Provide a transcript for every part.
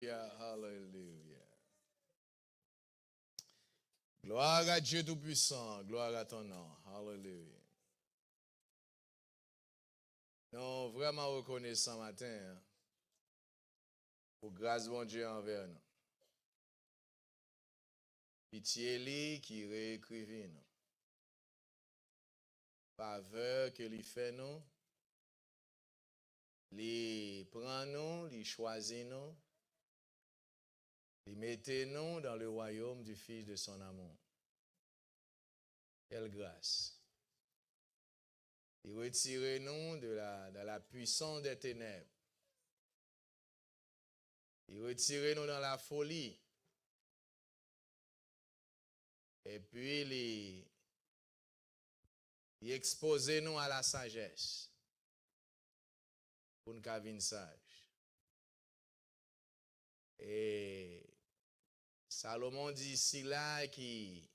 Hallelujah, hallelujah. Gloire à Dieu Tout-Puissant, gloire à ton nom. Hallelujah. Nous vraiment reconnaissants matin hein, pour grâce bon Dieu envers nous. Pitié lui qui réécrivit nous. Faveur que lui fait nous. Lui prend nous, lui choisit nous. Lui mettez nous dans le royaume du Fils de son amour. Quelle grâce. Il retire nous de la puissance des ténèbres. Il retire nous dans la folie. Et puis, il expose nous à la sagesse. Pour nous devenir sage. Et Salomon dit ici là qui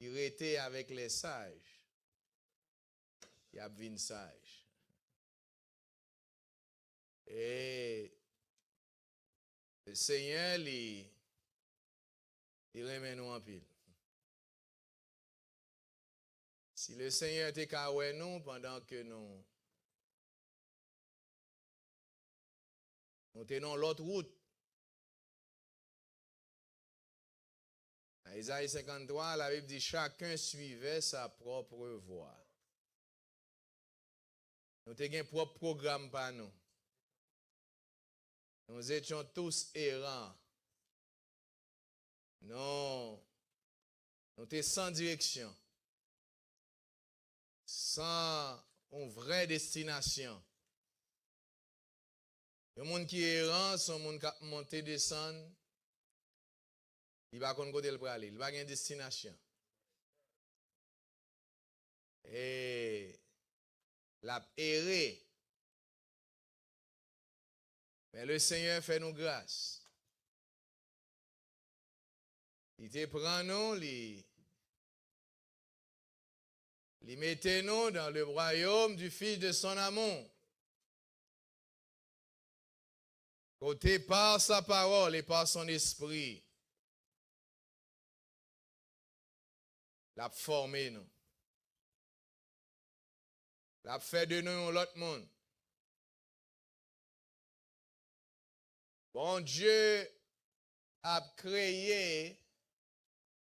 était avec les sages. Il a devenu sage. Et le Seigneur, il remet nous en pile. Si le Seigneur était qu'à nous pendant que nous tenons l'autre route. Dans Isaïe 53, la Bible dit chacun suivait sa propre voie. Nous avons un propre programme par nous. Nous étions tous errants. Nous étions sans direction. Sans une vraie destination. Le monde qui est errant, son monde qui monte et descend, il va qu'on côté le aller, il va avoir une destination. Et la erré. Mais le Seigneur fait nous grâce. Il te prend nous, il mette nous dans le royaume du Fils de son amour. Côté par sa parole et par son esprit. L'a formé nous. L'a fait de nous l'autre monde. Bon Dieu a créé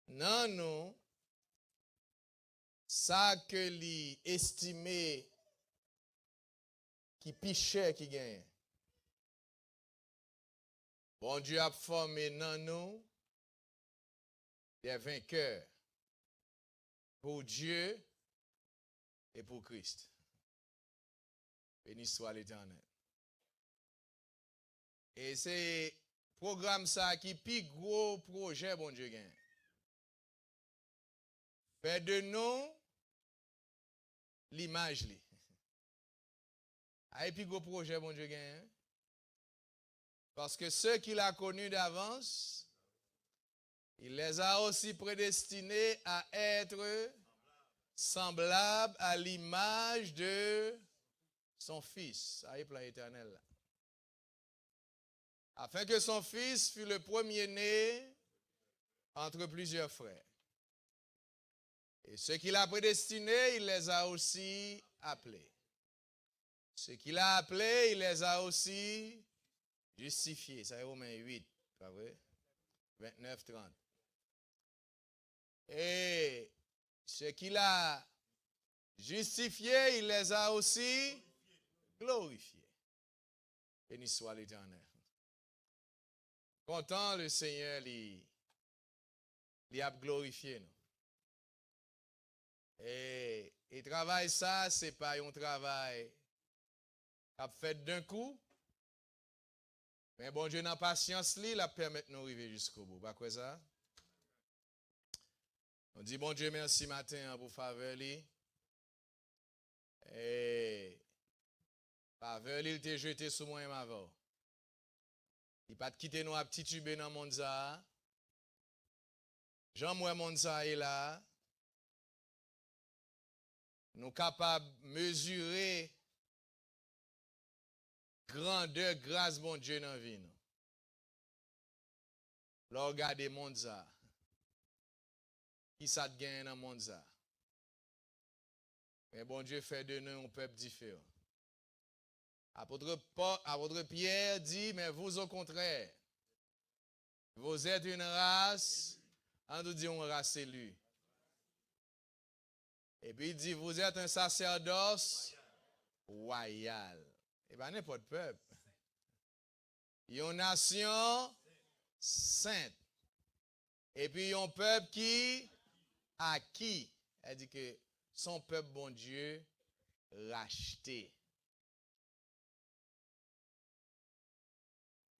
dans nous ça que lui estimé qui pichait qui gagne. Bon Dieu a formé dans nous des vainqueurs pour Dieu et pour Christ. Béni soit l'Éternel. Et c'est programme ça qui plus gros projet bon Dieu gagne. Fait de nous l'image li. A plus gros projet bon Dieu gagne. Parce que ceux qu'il a connus d'avance, il les a aussi prédestinés à être semblables à l'image de son Fils, à plan éternel. Là. Afin que son Fils fût le premier-né entre plusieurs frères. Et ceux qu'il a prédestinés, il les a aussi appelés. Ceux qu'il a appelés, il les a aussi justifiés. Ça est Romains 8, pas vrai? 29, 30. Et ceux qu'il a justifiés, il les a aussi glorifiés. Béni soit l'Éternel. Content le Seigneur, il a glorifié nous. Et travail ça, c'est pas un travail qu'a fait d'un coup. Mais bon Dieu, dans patience, il a permis de nous arriver jusqu'au bout. Pas quoi ça? On dit bon Dieu, merci matin pour faveur. Et faveur, il t'a jeté sous moi et ma voix. Il pas quitter nous à petit tube dans le monde ça. Jean-moi monde ça est là. Nous capables de mesurer grandeur, grâce, bon Dieu dans la vie. Là, regardez le monde ça. Qui ça te gagne dans le monde ça? Mais bon Dieu fait de nous un peuple différent. Apôtre Pierre dit, mais vous au contraire, vous êtes une race, on nous dit une race élue. Et puis il dit, vous êtes un sacerdoce royal. Et bien n'importe peuple. Une nation sainte. Et puis un peuple qui acquis. Elle dit que son peuple, bon Dieu, racheté.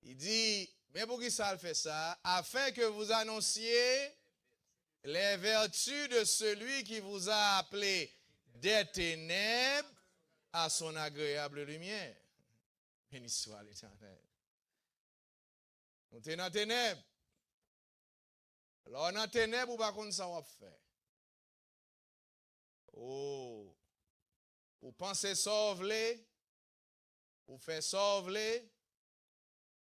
Il dit, mais pour qui ça fait ça? Afin que vous annonciez les vertus de celui qui vous a appelé des ténèbres à son agréable lumière. Béni soit l'Éternel. On est dans les ténèbres. Alors, dans les ténèbres, ou pas qu'on ça va faire. Oh, vous pensez sauver, vous faites sauver.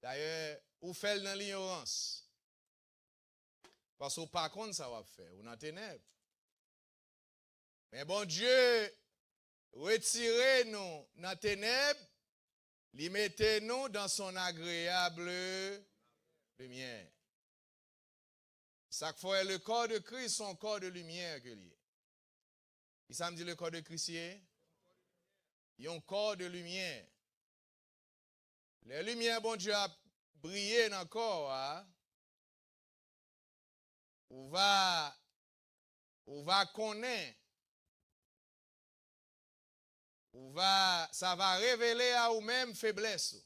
D'ailleurs, vous faites dans l'ignorance. Parce que par contre, ça va faire. Ou dans les ténèbres. Mais bon Dieu, retirez-nous dans les ténèbres, les mettez-nous dans son agréable lumière. Chaque fois, le corps de Christ, son corps de lumière que lié. Et ça me dit le corps de Christ, il y a un corps de lumière. Les lumières, bon Dieu, a brillé dans le corps. Hein? On va connaître. Ça va révéler à vous-même faiblesse.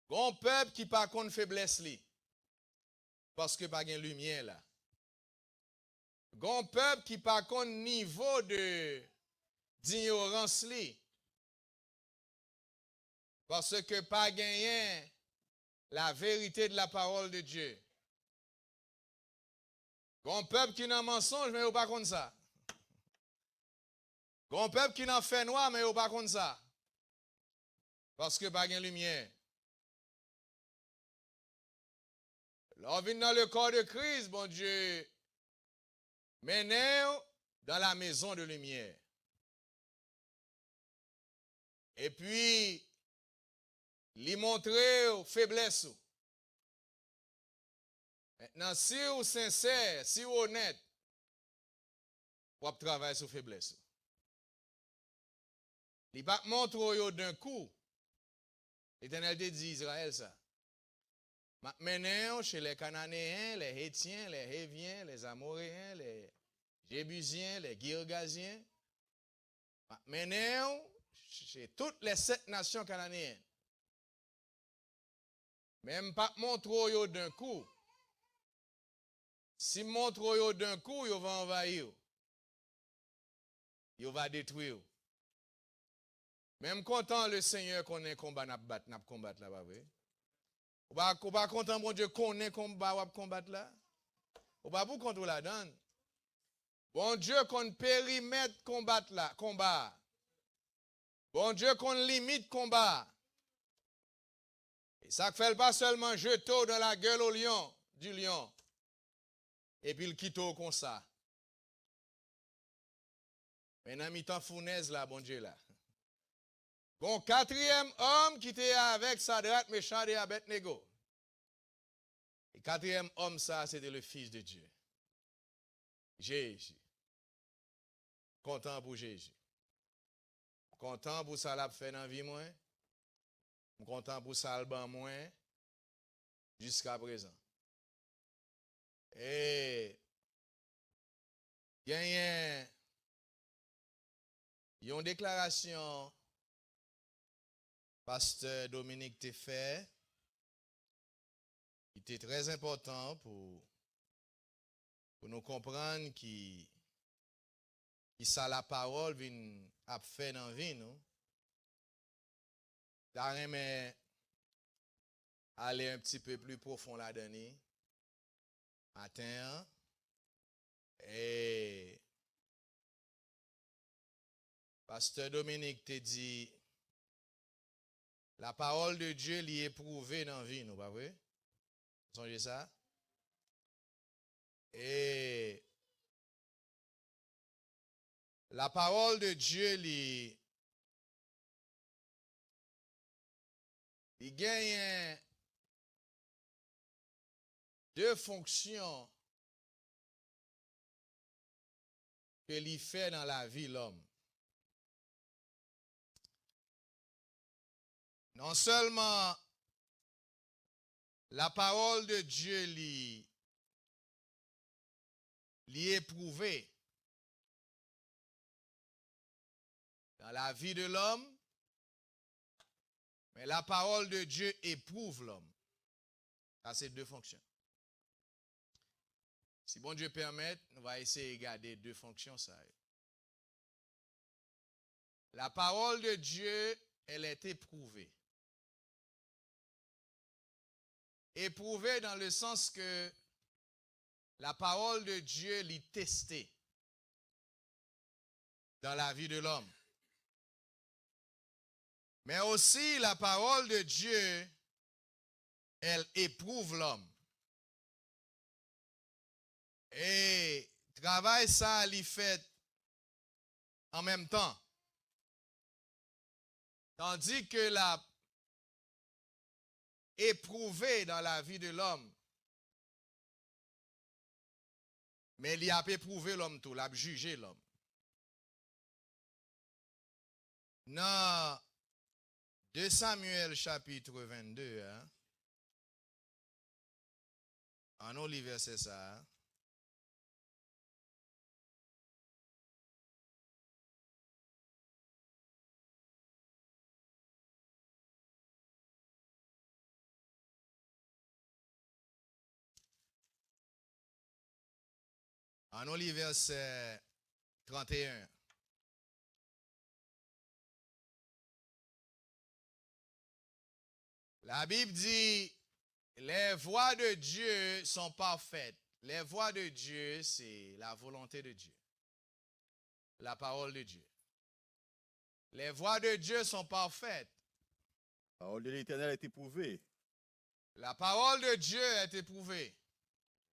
Bon peuple qui pas contre faiblesse li. Parce que pas de lumière là. Bon peuple qui pas contre niveau d'ignorance li. Parce que pas gagné la vérité de la parole de Dieu. Bon peuple qui n'a mensonge mais pas contre ça. Bon peuple qui n'a fait noir mais pas contre ça. Parce que pas de lumière. Là, on vient dans le corps de Christ, bon Dieu, menez-nous dans la maison de lumière. Et puis, lui montrer aux faiblesses. Maintenant, si vous êtes sincère, si vous êtes honnête, vous pouvez travailler sur faiblesse. Il ne va pas montrer d'un coup. L'Éternel dit Israël ça. Maintenant, chez les Cananéens, les Hétiens, les Héviens, les Amoréens, les Jébusiens, les Girgasiens. Maintenant, chez toutes les 7 nations cananéennes. Même pas montrer d'un coup. Si montrer d'un coup, il va envahir. Il va détruire. Même content le Seigneur qu'on ait combat, n'a combattre là, pas vrai? Ou pas content, mon Dieu, qu'on ait combat, ou combattre là? Ou pas pour contre la donne? Bon Dieu, qu'on périmètre combattre là, combat. Bon Dieu, qu'on limite combat. Et ça ne fait pas seulement jeter dans la gueule au lion, du lion. Et puis le quitte comme ça. Maintenant, mi-temps fournaise là, bon Dieu là. Bon, 4e homme qui était avec Sadrat, Méchant et Abednego. Et 4e homme, ça, c'était le Fils de Dieu. Jésus. Content pour Jésus. Content pour ça l'a fait dans la vie, moi. Content pour ça le ban, moi. Jusqu'à présent. Et il y a une déclaration Pasteur Dominique t'a fait, qui était très important pour nous comprendre qui ça la parole vient à faire dans la vie, nous. J'aimerais aller un petit peu plus profond là-dedans, matin, et Pasteur Dominique t'a dit, la parole de Dieu l'y est prouvée dans la vie, nous, pas vrai? Songez ça? Et la parole de Dieu, il gagne deux fonctions que l'il fait dans la vie l'homme. Non seulement la parole de Dieu l'y éprouvé dans la vie de l'homme, mais la parole de Dieu éprouve l'homme. Ça, c'est deux fonctions. Si bon Dieu permet, on va essayer de garder deux fonctions. Ça. La parole de Dieu, elle est éprouvée. Éprouvée dans le sens que la parole de Dieu l'est testée dans la vie de l'homme. Mais aussi la parole de Dieu, elle éprouve l'homme. Et travail ça, l'y fait en même temps. Tandis que la éprouvé dans la vie de l'homme, mais il a éprouvé l'homme tout, il a jugé l'homme. Dans 2 Samuel chapitre 22, hein, en on lit verset ça. Hein, en on lit verset 31. La Bible dit, les voies de Dieu sont parfaites. Les voies de Dieu, c'est la volonté de Dieu. La parole de Dieu. Les voies de Dieu sont parfaites. La parole de l'Éternel est éprouvée. La parole de Dieu est éprouvée.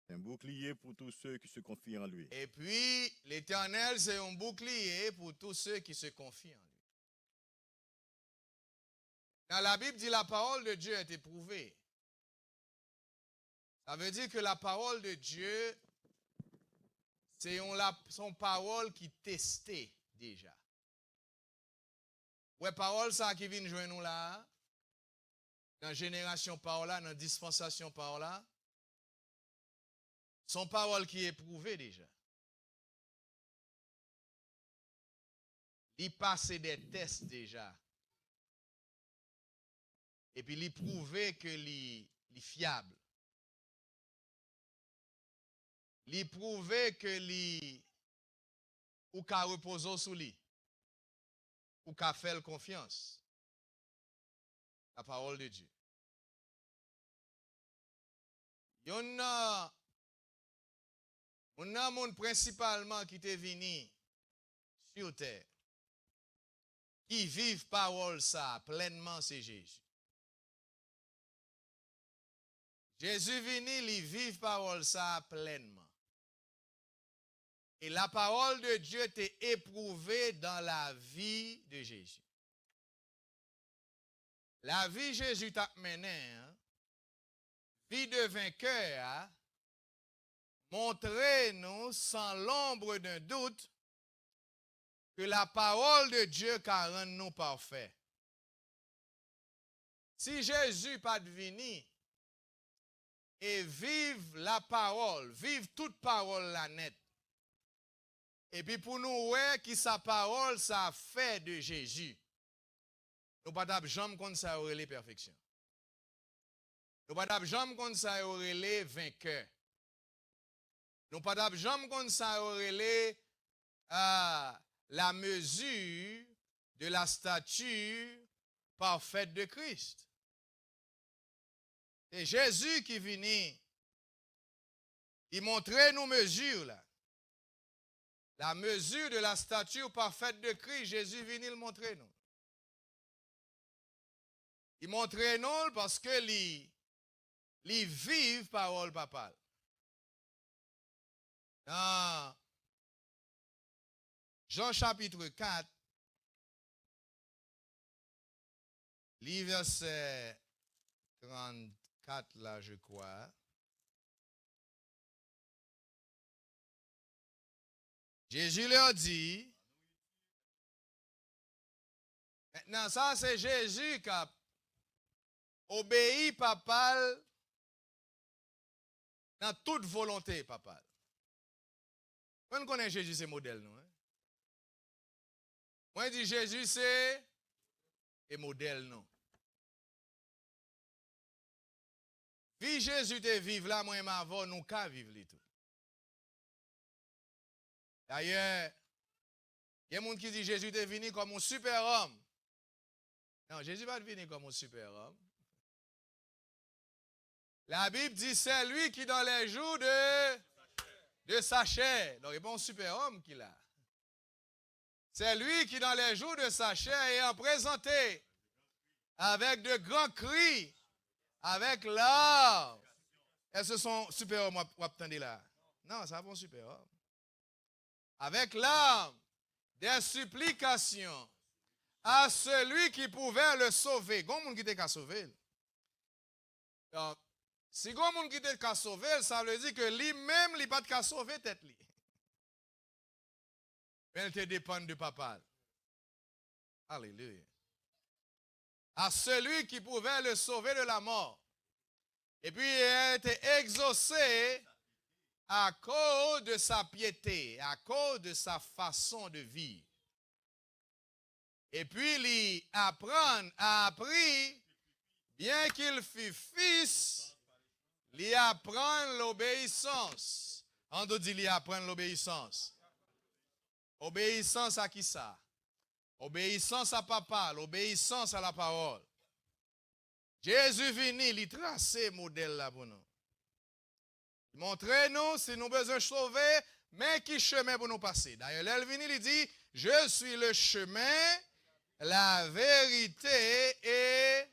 Un bouclier pour tous ceux qui se confient en lui. Et puis, l'Éternel, c'est un bouclier pour tous ceux qui se confient en lui. Dans la Bible dit la parole de Dieu est éprouvée. Ça veut dire que la parole de Dieu, c'est son parole qui testait déjà. Ouais, parole ça qui vient joindre nous là, dans génération par là, dans dispensation par là, son parole qui est éprouvée déjà. Il passait des tests déjà. Et puis il prouvait que il est fiable. Il prouvait que il ou qu'a reposer sous lui. Ou qu'a fait confiance. La parole de Dieu. Il y en a un monde principalement qui est venu sur terre. Qui vivent parole ça pleinement, c'est Jésus. Jésus venu, il vit parole ça pleinement. Et la parole de Dieu était éprouvée dans la vie de Jésus. La vie Jésus t'a mené, hein, vie de vainqueur, hein, montrez-nous sans l'ombre d'un doute que la parole de Dieu can rend nous parfaits. Si Jésus pas venu et vive la parole, vive toute parole la nette, et puis pour nous, ouais, qui sa parole, ça fait de Jésus. Nous pas jamais comme ça aurait les perfections. Nous pas jamais comme ça aurait les vainqueurs. Nous pas jamais comme ça aurait les la mesure de la stature parfaite de Christ. C'est Jésus qui vient. Il montrait nos mesures là. La mesure de la stature parfaite de Christ, Jésus vient le montrer nous. Il montrait nous parce que li vive parole papa. Dans Jean chapitre 4, li verset 34 là, je crois. Jésus leur dit, maintenant ça c'est Jésus qui a obéi papa dans toute volonté papa. On connaît Jésus c'est modèle nous. Hein? Moi je dis Jésus c'est et modèle non. Vie Jésus te vivre là moi m'avons nous ka vivre li tout. D'ailleurs, il y a des gens qui disent Jésus est venu comme un super-homme. Non, Jésus va venir comme un super-homme. La Bible dit c'est lui qui dans les jours de sa chair. Donc, il n'est pas un super-homme qu'il a. C'est lui qui dans les jours de sa chair est présenté avec de grands cris, avec larmes. Est-ce que son super-homme vous attendez là? Non, ça n'est pas un super-homme. Avec l'âme des supplications à celui qui pouvait le sauver. Gon moun qui te ka sauver. Donc, si gon moun qui te ka sauver, ça veut dire que lui-même, il pas te sauver tête li. Mais elle te dépend de papa. Alléluia. À celui qui pouvait le sauver de la mort. Et puis, il a été exaucé à cause de sa piété, à cause de sa façon de vivre. Et puis, il a appris, bien qu'il fût fils, il apprend l'obéissance. On doit dire, il apprend l'obéissance. Obéissance à qui ça? Obéissance à papa, l'obéissance à la parole. Jésus venu, il trace modèle là pour nous. Montrez-nous si nous besoin de sauver, mais qui chemin pour nous passer. D'ailleurs, l'Elvini il dit, je suis le chemin, la vérité et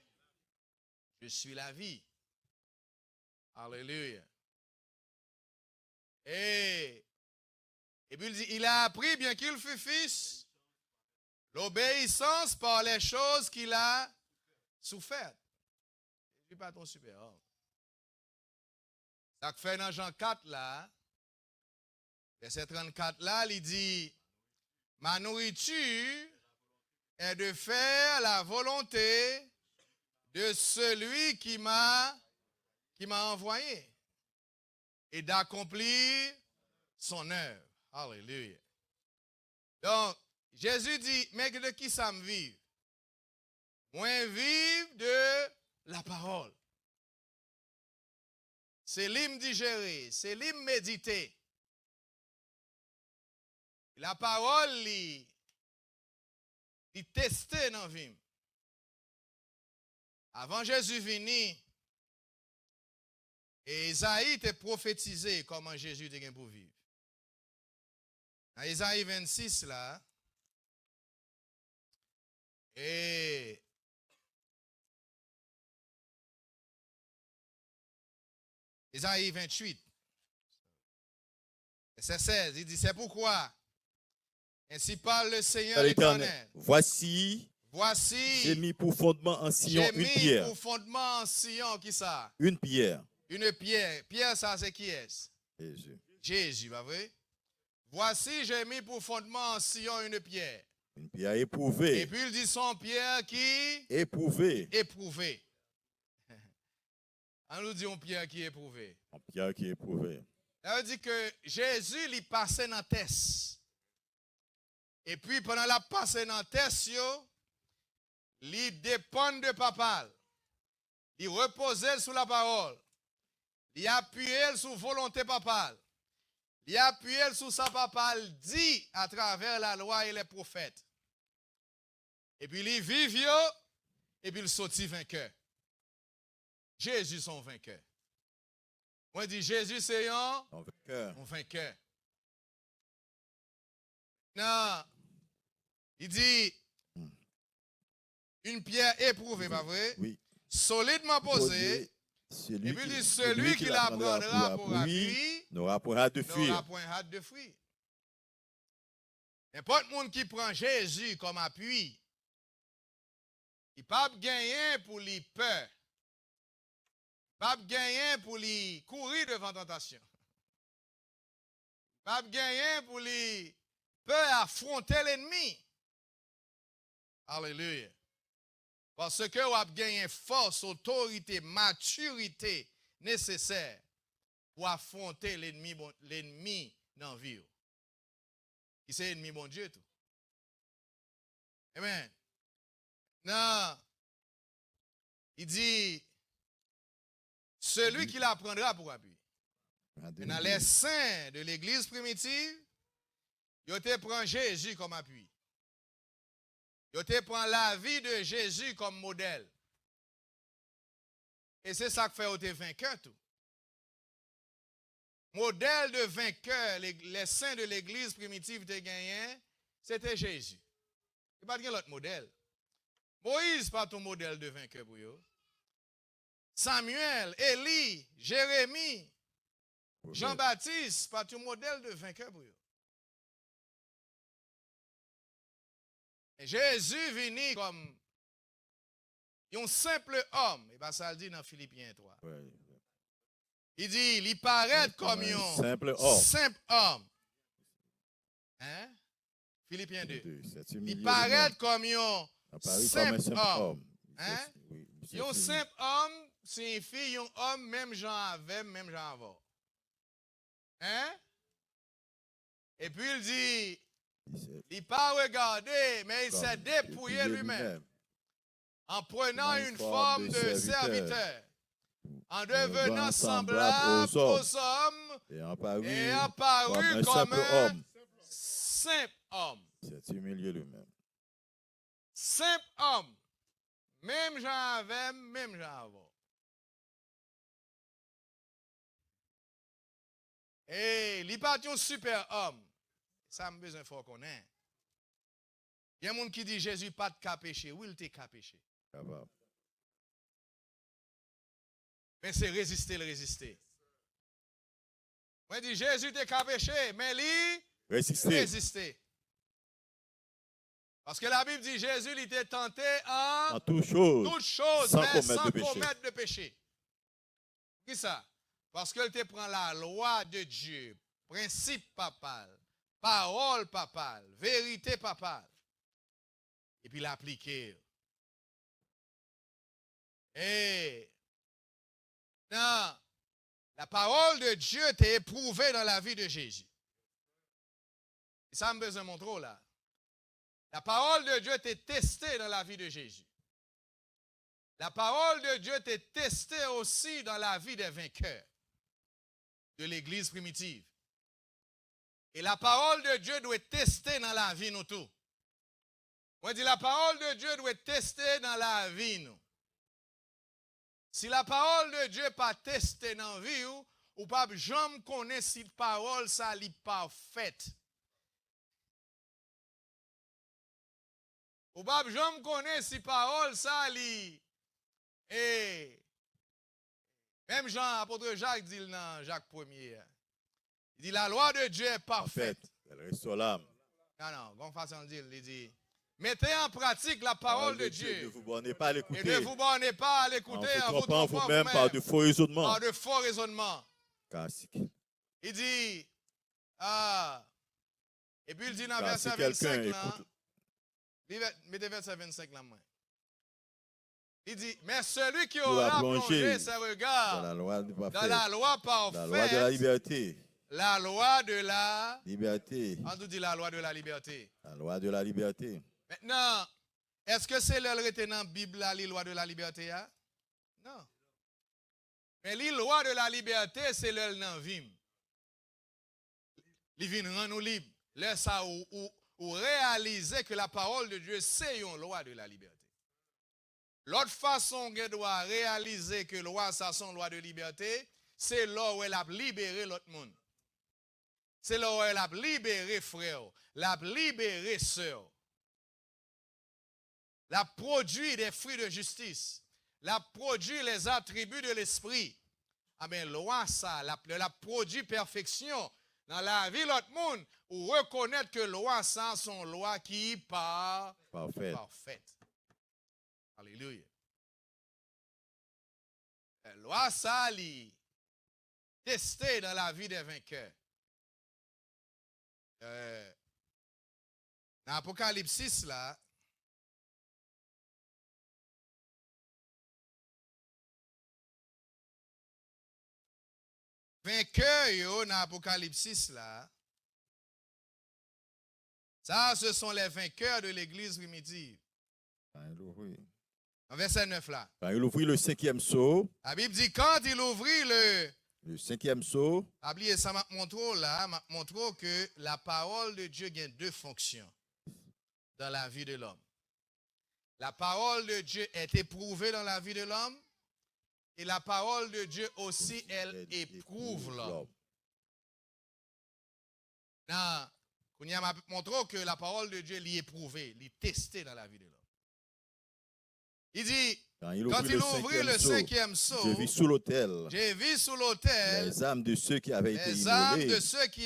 je suis la vie. Alléluia. Et puis il dit, il a appris, bien qu'il fût fils, l'obéissance par les choses qu'il a souffert. Je ne suis pas ton super-homme. Ça fait dans Jean 4 là, verset 34 là, il dit, ma nourriture est de faire la volonté de celui qui m'a envoyé et d'accomplir son œuvre. Alléluia. Donc, Jésus dit, mais de qui ça me vive? Moi vive de la parole. C'est l'hymne digéré, c'est l'hymne médité. La parole, il testé dans la vie. Avant Jésus venu, et Isaïe était prophétisé comment Jésus était pour vivre. Dans Isaïe 26, là, et Isaïe 28, verset 16, il dit, c'est pourquoi, ainsi parle le Seigneur l'Éternel. Voici, j'ai mis pour fondement en Sion une pierre. Pour fondement en Sion, qui ça? Une pierre. Une pierre. Pierre, ça, c'est qui est-ce? Jésus. Jésus, pas vrai? Voici, j'ai mis pour fondement en Sion une pierre. Une pierre éprouvée. Et puis il dit son pierre qui? Éprouvée. Éprouvée. On nous dit une pierre qui est éprouvée. Une pierre qui est éprouvée. Ça veut dire que Jésus, il passait dans la test. Et puis pendant la passé dans la test, il dépend de papa. Il reposait sur la parole. Il appuyait sur volonté papa. Il appuyait sur sa papa, dit à travers la loi et les prophètes. Et puis il vit, et puis il sortit vainqueur. Jésus son vainqueur. Moi je dis Jésus c'est un vainqueur. Non, il dit une pierre éprouvée, pas vrai? Oui. Solidement posée Et puis il dit, celui qui la prendra pour appui n'aura point hâte de fuir. n'aura point hâte de fuir. N'importe monde qui prend Jésus comme appui, il ne peut pas gagner pour lui peur. Il ne peut pas gagner pour lui courir devant tentation. Il ne peut pas gagner pour lui peur affronter l'ennemi. Alléluia. Parce que vous avez gagné force, autorité, maturité nécessaire pour affronter l'ennemi dans la vie. Qui c'est l'ennemi bon Dieu tout. Amen. Non. Il dit, celui qui la prendra pour appui. Dans les saints de l'église primitive, ils te prend Jésus comme appui. Ils te prend la vie de Jésus comme modèle. Et c'est ça que fait au vainqueur tout. Modèle de vainqueur, les saints de l'église primitive te gagné, c'était Jésus. Il n'y a pas de l'autre modèle. Moïse pas ton modèle de vainqueur pour eux. Samuel, Élie, Jérémie, Jean-Baptiste, pas ton modèle de vainqueur pour eux. Et Jésus venu comme un simple homme. Et bien ça le dit dans Philippiens 3. Ouais. Il dit, il paraît comme un simple homme. Hein? Philippiens 2. Il paraît comme un simple homme. Hein? Un simple homme signifie un homme même genre avec, même genre avant. Hein? Et puis il dit, il n'a pas regardé, mais il s'est dépouillé lui-même en prenant une forme de serviteur, en devenant semblable aux hommes et apparu comme un simple homme. C'est humilié lui-même. Simple homme. Même j'en avais, même j'en avais. Et il n'est pas un super homme. Ça me besoin fort qu'on ait. Il y a des gens qui disent Jésus pas de cas péché. Oui, il était cas péché. Mais c'est résister, le résister. Moi, je dis Jésus était cas péché, mais lui, résister. Parce que la Bible dit Jésus il était tenté en toutes choses, mais sans commettre de péché. Qui ça? Parce qu'il te prend la loi de Dieu, principe papal, parole papale, vérité papale, et puis l'appliquer. Et non, la parole de Dieu t'est éprouvée dans la vie de Jésus. Et ça me besoin de montrer là. La parole de Dieu t'est testée dans la vie de Jésus. La parole de Dieu t'est testée aussi dans la vie des vainqueurs de l'église primitive. Et la parole de Dieu doit être testée dans la vie nous tous. Moi, je dis la parole de Dieu doit être testée dans la vie nous. Si la parole de Dieu n'est pas testée dans la vie, ou pas jamais connaître si la parole ça n'est pas parfaite. Ou pas jamais connaître si la parole ça li et même Jean, apôtre Jacques dit dans Jacques 1er. Il dit la loi de Dieu est parfaite. Elle reste sur l'âme. Non, bonne façon de dire, il dit mettez en pratique la parole de Dieu. Ne vous bornez pas à l'écouter. Et ne vous bornez pas à l'écouter en vous trompant vous-même par de faux raisonnements. Par de faux raisonnements. Classique. Il dit, et puis il dit dans verset 25 là, mettez verset 25 là, moi. Il dit, mais celui qui aura plongé ses regards dans la loi parfaite, la loi de la liberté. La loi de la liberté. On nous dit la loi de la liberté. La loi de la liberté. Maintenant, est-ce que c'est le retenant Bible la loi de la liberté? Hein? Non. Mais la loi de la liberté, c'est le nan vim. Il vient rendre nous libres. Là, ça ou réaliser que la parole de Dieu, c'est une loi de la liberté. L'autre façon qu'on doit réaliser que la loi, ça son loi de liberté, c'est là où elle a libéré l'autre monde. C'est là où elle a libéré frère, l'a libéré sœur. La produit des fruits de justice, la produit les attributs de l'esprit. Ah ben, loi, ça, la produit perfection. Dans la vie, l'autre monde, ou reconnaître que loi, ça, sont lois qui parfaites. Alléluia. Loi, ça, li testé dans la vie des vainqueurs. Dans l'Apocalypse 6, là, vainqueurs, dans l'Apocalypse 6, là, ça, ce sont les vainqueurs de l'église primitive. En verset 9, là. Quand il ouvrit le 5e sceau, La Bible dit, quand il ouvrit le 5e sceau, ça m'a montré que la parole de Dieu a deux fonctions dans la vie de l'homme. La parole de Dieu est éprouvée dans la vie de l'homme et la parole de Dieu aussi, elle éprouve l'homme. On a montré que la parole de Dieu l'est éprouvée, l'est testée dans la vie de l'homme. Il dit, quand il ouvrit le 5e sceau, j'ai vu sous l'autel les âmes de ceux qui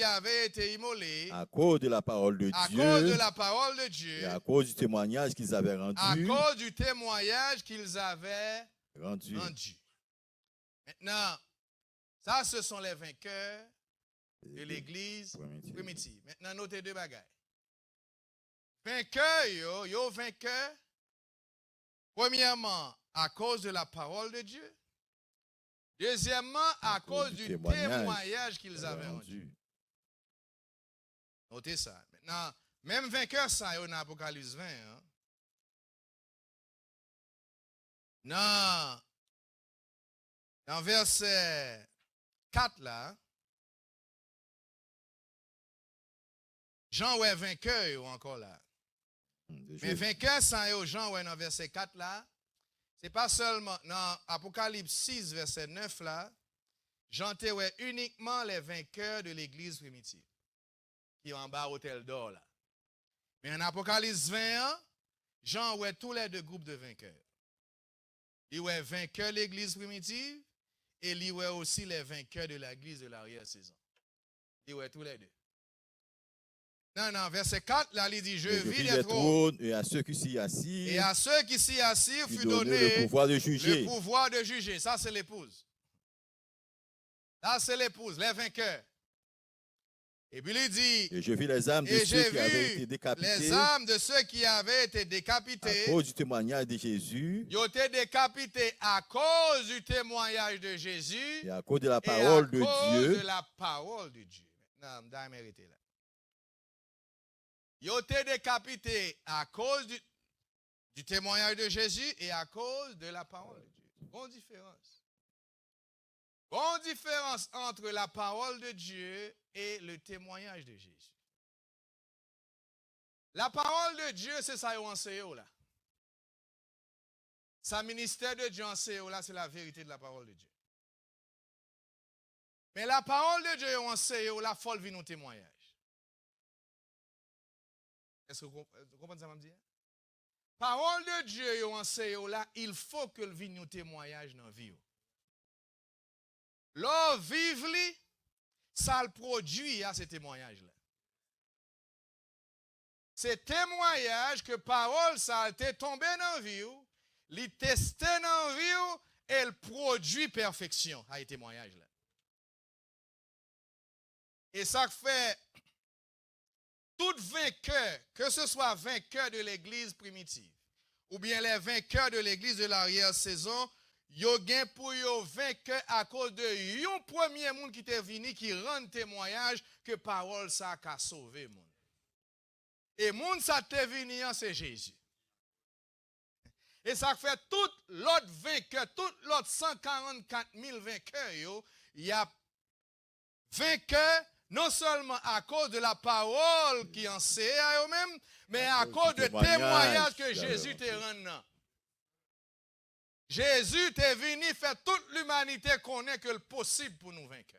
avaient été immolés à cause de la parole de Dieu, et à cause du témoignage qu'ils avaient rendu. Maintenant, ça, ce sont les vainqueurs de l'église primitive. Maintenant, notez deux bagailles. Vainqueurs, yo vainqueurs. Premièrement, à cause de la parole de Dieu. Deuxièmement, à cause du témoignage qu'ils avaient rendu. Notez ça. Maintenant, même vainqueur, ça, dans Apocalypse 20. Hein? Dans verset 4, là, Jean est vainqueur encore là. Mais vainqueur, ça, Jean, dans verset 4 là, c'est pas seulement dans Apocalypse 6, verset 9 là, Jean est uniquement les vainqueurs de l'église primitive, qui est en bas hôtel d'or là. Mais en Apocalypse 21, Jean est tous les deux groupes de vainqueurs. Il est vainqueur de l'église primitive et il est aussi les vainqueurs de l'église de l'arrière-saison. Il est tous les deux. Non, verset 4, là, il dit, je vis les trônes. Et à ceux qui s'y assis. Et à ceux qui s'y assis fut donné le pouvoir de juger. Le pouvoir de juger. Ça, c'est l'épouse. Ça, c'est l'épouse, les vainqueurs. Et puis il dit, et je vis les âmes de ceux qui avaient été décapités. Les âmes de ceux qui avaient été décapités. À cause du témoignage de Jésus. Ils ont été décapités à cause du témoignage de Jésus. Et à cause de la parole de Dieu. À cause de la parole de Dieu. Non, je mérité là. Ils ont été décapités à cause du témoignage de Jésus et à cause de la parole de Dieu. Bonne différence. Bonne différence entre la parole de Dieu et le témoignage de Jésus. La parole de Dieu, c'est ça qu'on enseigne là. Sa ministère de Dieu enseigne là, c'est la vérité de la parole de Dieu. Mais la parole de Dieu enseigne là, il faut vivre nos témoignages. Est-ce que vous comprenez ça, je dis? Parole de Dieu enseigne là, il faut que le vigne nos témoignages dans la vie. L'or vive li, ça le produit à ces témoignages-là. Ces témoignages que parole ça a été tombé dans la vie, li testé dans la vie, et le produit perfection à ces témoignages-là. Et ça fait tout vainqueur, que ce soit vainqueur de l'église primitive, ou bien les vainqueurs de l'église de l'arrière-saison, yo gen pour yo vainqueur à cause de yon premier monde qui était venu qui rend témoignage que parole ça a sauvé monde. Et monde ça te venu c'est Jésus. Et ça fait tout l'autre vainqueur, tout l'autre 144 000 vainqueurs yo, y a vainqueur non seulement à cause de la parole qui enseigne à eux-mêmes, mais à cause de témoignage que Jésus te rend. Jésus est venu faire toute l'humanité connaître que le possible pour nous vaincre.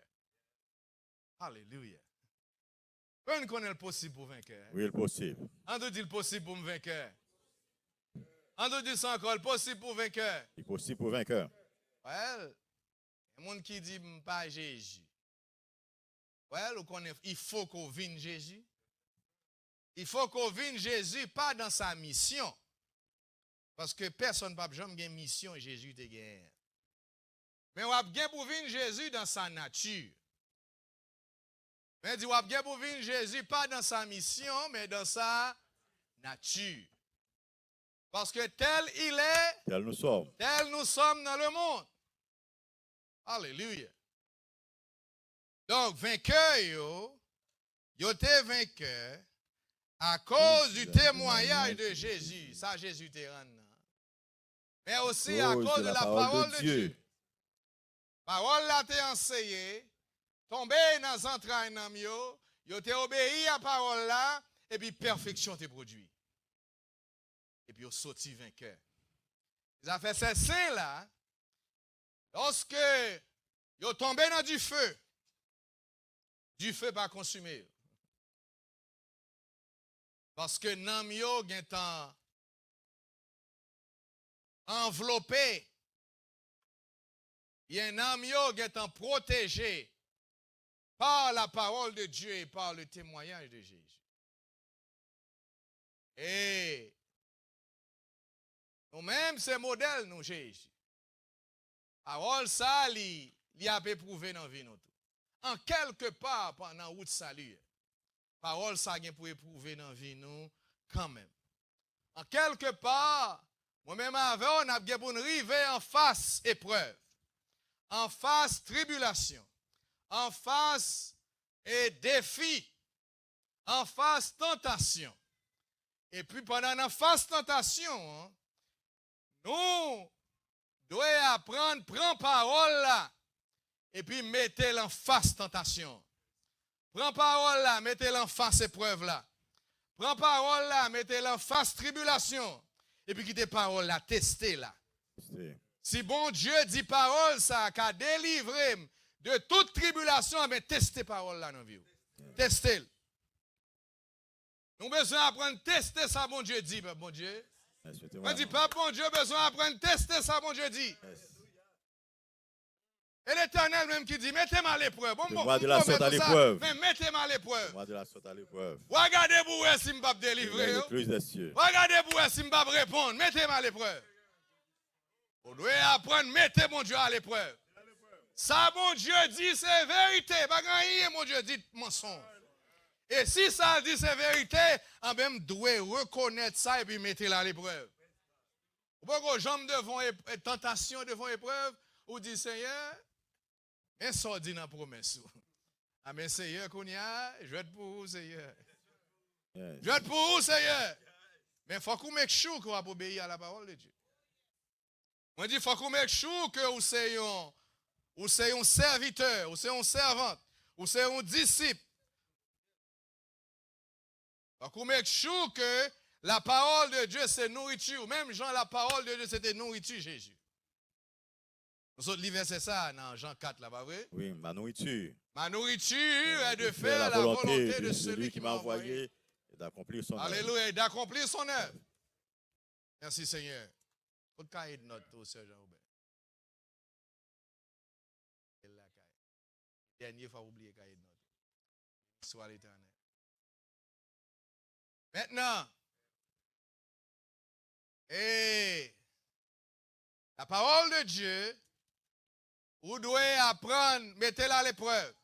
Alléluia. On connaît le possible pour vaincre. Oui, le possible. On dit le possible pour me vaincre. On dit ça encore, possible pour vainqueur. Il est possible pour vainqueur. Well, il y a des gens qui disent pas Jésus. Well, il faut qu'on vienne Jésus. Il faut qu'on vienne Jésus pas dans sa mission. Parce que personne n'a jamais une mission et Jésus te gagne. Mais on a bien pour venir Jésus dans sa nature. Mais on a bien pour venir Jésus pas dans sa mission, mais dans sa nature. Parce que tel il est, tel nous sommes dans le monde. Alléluia. Donc, vainqueur, yo te vainqueur à cause du témoignage de Jésus. Ça, Jésus te rend. Mais aussi à cause de la parole de Dieu. Parole là te enseigné, tombé dans les entrailles de yo, yo te obéi à parole là, et puis perfection te produit. Et puis yo sorti vainqueur. Ils ont fait ces saints là, lorsque yo tombé dans du feu pas consumé. Parce que nam yo gen tan enveloppé. Il y a un âme qui est protégé par la parole de Dieu et par le témoignage de Jésus. Et nous-mêmes, c'est modèle, nous, Jésus. Parole ça, il a éprouvé dans la vie. En quelque part, pendant la route salut, parole ça a pour éprouver dans la vie, nous, quand même. En quelque part, moi-même, avant, on a pour arriver en face épreuve. En face tribulation, en face défi, en face tentation. Et puis pendant la face tentation, nous devons apprendre, prendre parole là, et puis mettez-la en face tentation. Prends parole là, mettez-la en face épreuve là. Prends parole là, mettez-la en face tribulation. Et puis quittez parole là, testez là. Si bon Dieu dit parole, ça a délivré de toute tribulation, mais testez parole là dans la vie. Testez. Nous avons besoin d'apprendre à tester ça, bon Dieu dit, bon Dieu. On dit pas bon Dieu, besoin d'apprendre à tester ça, bon Dieu dit. Et l'Éternel même qui dit, mettez-moi à l'épreuve. Moi de la sorte à l'épreuve. Mais mettez-moi à l'épreuve. Moi de la sorte à l'épreuve. Regardez pour voir si je ne peux pas délivrer. Regardez pour voir si je ne peux pas répondre. Mettez-moi à l'épreuve. On doit apprendre, mettez mon Dieu à l'épreuve. Ça, mon Dieu dit, c'est vérité. Pas rien, mon Dieu dit mensonge. Et si ça dit c'est vérité, on même doit reconnaître ça et puis mettez-la à l'épreuve. Pourquoi jambes devant tentation, devant épreuve, ou dit Seigneur, mais ça dit dans la promesse. Ah, mais Seigneur, qu'on y a, je vais être pour vous, Seigneur. Je vais être pour vous, Seigneur. Mais il faut qu'on mette chaud qu'on va obéir à la parole de Dieu. Moi, je dis, il faut qu'on mette chaud que vous soyez un serviteur, vous soyez une servante, vous soyez un disciple. Il faut qu'on mette chaud que la parole de Dieu, c'est nourriture. Même Jean, la parole de Dieu, c'était nourriture, Jésus. Nous autres, l'hiver, c'est ça, dans Jean 4, là, pas vrai? Oui, ma nourriture. Ma nourriture est de faire la volonté de celui qui m'a envoyé. Et d'accomplir son œuvre. Alléluia, et d'accomplir son œuvre. Merci, Seigneur. Faut cahier de notes, Seigneur Jean-Robert. Dernière fois, oublier cahier de notes. Soit l'Éternel. Maintenant, la parole de Dieu, vous devez apprendre, mettez-la à l'épreuve.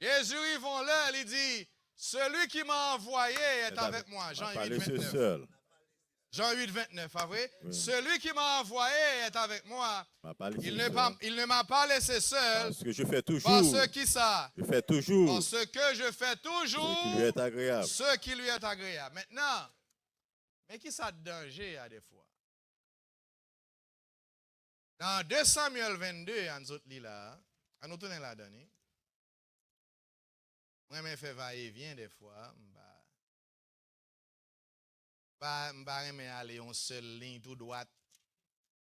Jésus, ils vont là, il dit, celui qui m'a envoyé est avec moi. Jean 8, 29. Jean 8, 29, pas vrai? Oui. Celui qui m'a envoyé est avec moi. Il ne m'a pas laissé seul. Parce que je fais toujours. Parce que ça. Je fais toujours. Parce que je fais toujours. Ce qui lui est agréable. Ce qui lui est agréable. Maintenant, mais qui ça danger à des fois? Dans 2 Samuel 22, on nous lit là, on nous tourne là-dedans. Moi, je fais va-et-vient des fois. Je ne vais pas aller en seule ligne tout droite.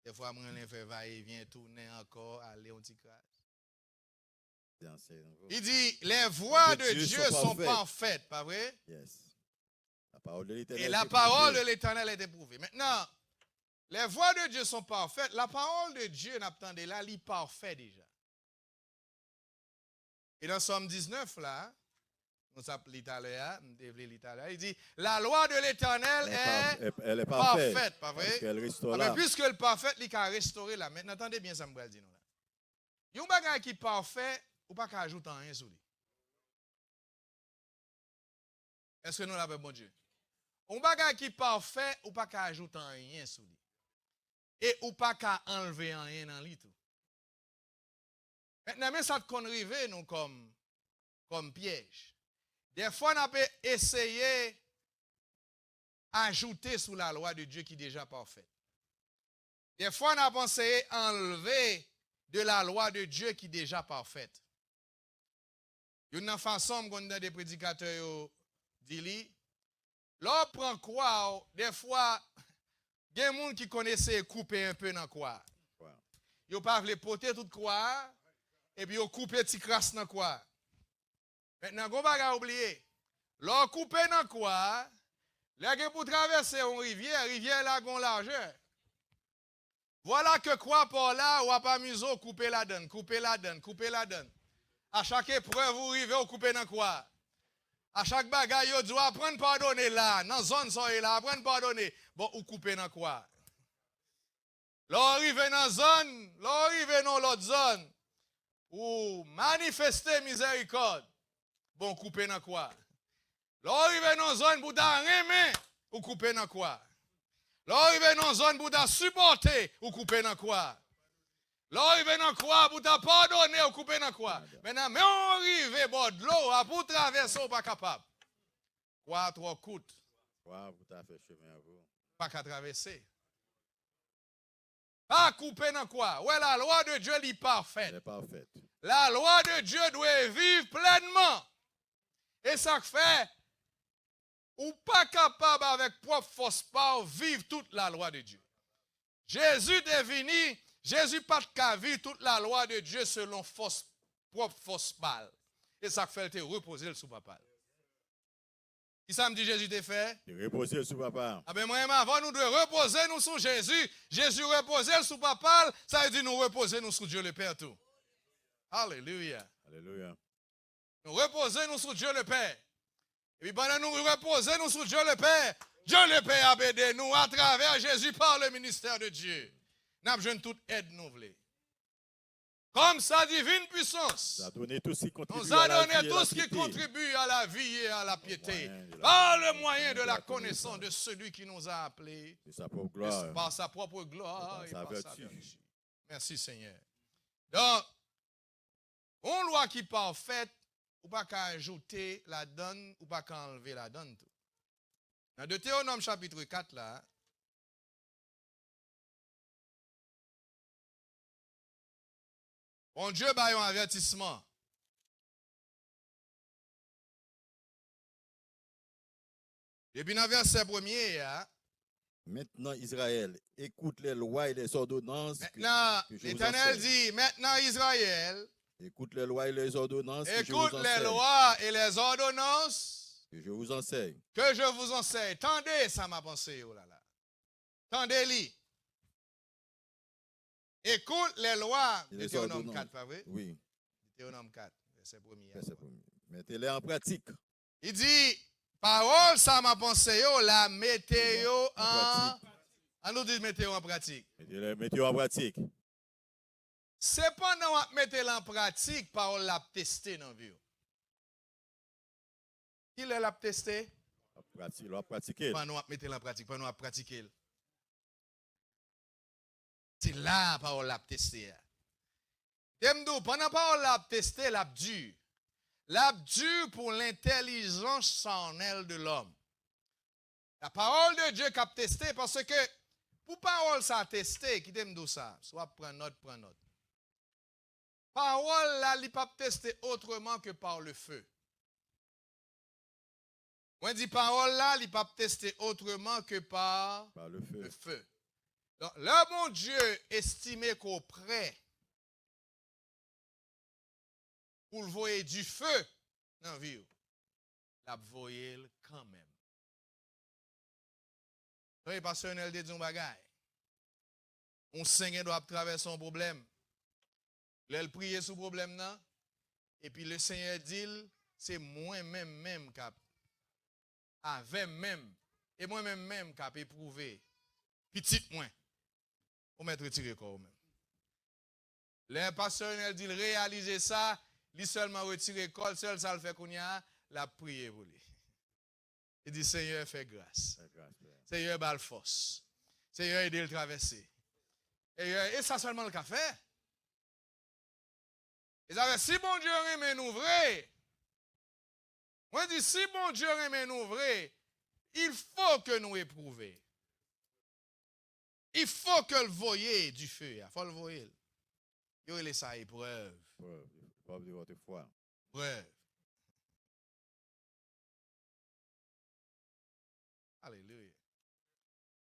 Des fois, je fais va-et-vient, tourner encore, aller en petit crash. Il dit, les voies de Dieu sont parfaites, pas vrai? Yes. La parole de l'Éternel. Et la parole de l'Éternel est éprouvée. Maintenant, Les voies de Dieu sont parfaites. La parole de Dieu, n'attendez là, elle est parfaite déjà. Et dans Somme 19, là, on s'appelle l'Italien, il dit, la loi de l'Éternel est parfaite, pas vrai? Mais puisque le parfait, il a restauré là. Maintenant, attendez bien ça, me dire. Il y a un bagage qui est parfait, ou pas qu'à ajouter rien sur lui. Est-ce que nous l'avons, bon Dieu? Un bagage qui est parfait, ou pas qu'à ajouter rien sur lui. Et ou pas qu'à enlever rien dans lui tout. Maintenant, mais ça te arrive nous comme piège. Des fois, on peut essayer d'ajouter sous la loi de Dieu qui est déjà parfaite. Des fois, on a pensé enlever de la loi de Dieu qui est déjà parfaite. Il y a une façon qu'on a des prédicateurs disent, l'on prend quoi, des fois, il y a des gens qui connaissent couper un peu dans quoi. Ils ne peuvent pas porter tout quoi, et puis ils coupent petit crasse dans quoi. Maintenant, on va pas oublier. L'on coupe dans quoi? Là, pour traverser une rivière là, on largeur. Voilà que quoi par là, ou pas museau, couper la donne. À chaque épreuve, vous arrivez au couper dans quoi? À chaque bagaille, vous doit apprendre à pardonner là. Dans la zone, ça là, apprendre à pardonner. Bon, ou couper dans quoi? L'arriver dans la zone, l'arriver dans l'autre zone. Ou manifester miséricorde. Bon, couper dans quoi? L'arriver dans la zone pour t'arrimer, ou couper dans quoi? L'arriver dans la zone pour te supporter, ou couper dans quoi? L'arriver dans quoi pour te pardonner, ou couper dans quoi? Maintenant, mais on arrive bord de l'eau, pour traverser, ou pas capable. Quoi, trop coûte? Quoi, vous t'avez fait chemin à vous? Pas qu'à traverser. Pas couper dans quoi? Ouais, la loi de Dieu est parfaite. Elle est parfaite. La loi de Dieu doit vivre pleinement. Et ça fait, ou pas capable avec propre force par vivre toute la loi de Dieu. Jésus est venu, Jésus pas qu'à vivre toute la loi de Dieu selon propre force pâle. Et ça fait te reposer sous papa. Qui ça me dit Jésus t'a fait? De reposer sous papa. Ah ben moi avant nous de reposer nous sous Jésus, Jésus reposer sous papa, ça veut dire nous reposer nous sous Dieu le Père tout. Alléluia. Alléluia. Nous reposer nous sous Dieu le Père. Et puis pendant nous reposer nous sous Dieu le Père, Dieu le Père a aidé nous à travers Jésus par le ministère de Dieu. Nous avons besoin de toute aide nous voulons. Comme sa divine puissance, nous a donné tout ce qui contribue à la vie et à la piété, par le moyen de la connaissance de celui qui nous a appelés, par sa propre gloire et par sa vertu. Merci Seigneur. Donc, une loi qui est parfaite, ou pas qu'à ajouter la donne, ou pas qu'à enlever la donne. Dans Deutéronome chapitre 4, là, bon Dieu a un avertissement. Et puis dans le verset premier, hein, maintenant Israël, écoute les lois et les ordonnances. Maintenant, l'Éternel dit, maintenant Israël, écoute les lois et les ordonnances. Écoute les lois et les ordonnances que je vous enseigne. Que je vous enseigne. Tendez, ça m'a pensé, oh là là. Tendez-les. Écoute les lois. Deutéronome 4, pas vrai? Oui. Deutéronome 4, verset 1er. Mettez-les en pratique. Il dit, parole, ça m'a pensé, oh la météo en pratique. On nous dit météo en pratique. Mettez-les en pratique. C'est pendant qu'on mette en pratique, parole l'a testé dans la vie. Qui l'a testé? L'a pratiqué. Pendant qu'on mette en pratique, pendant qu'on pratiquer. C'est là parole l'a testé. Pendant parole l'a testé, l'a dur. L'a dur pour l'intelligence sans elle de l'homme. La parole de Dieu qu'a testé parce que pour parole ça testé, qui t'aime d'où ça? Soit prendre note. Parole là, il n'est pas testé autrement que par le feu. Moi, je dis parole là, il n'est pas testé autrement que par le feu. Donc, le bon Dieu estimait qu'au près, pour le voyer du feu dans la vie, la voyer quand même. Soyez passionnel de dire un bagage. On Seigneur doit traverser un problème. Là, il prie sur le problème là. Et puis le Seigneur dit, c'est moi-même qui avec même. Et moi-même qui a éprouvé. Petit moins. On met retirer corps même. Le pasteur il dit réaliser ça, lui seulement retirer corps, seul ça le fait qu'on y a la prière pour lui. Il dit Seigneur fais grâce. Seigneur balle force. Seigneur aide le traverser. Et ça seulement le café. Et ça si bon Dieu remet nous vrai. Moi je dis si bon Dieu remet nous vrai, il faut que nous éprouvions. Il faut que le voyez du feu. Il faut le voyer. Il y a ça épreuve. Pas oublier votre foi. Preuve. Alléluia.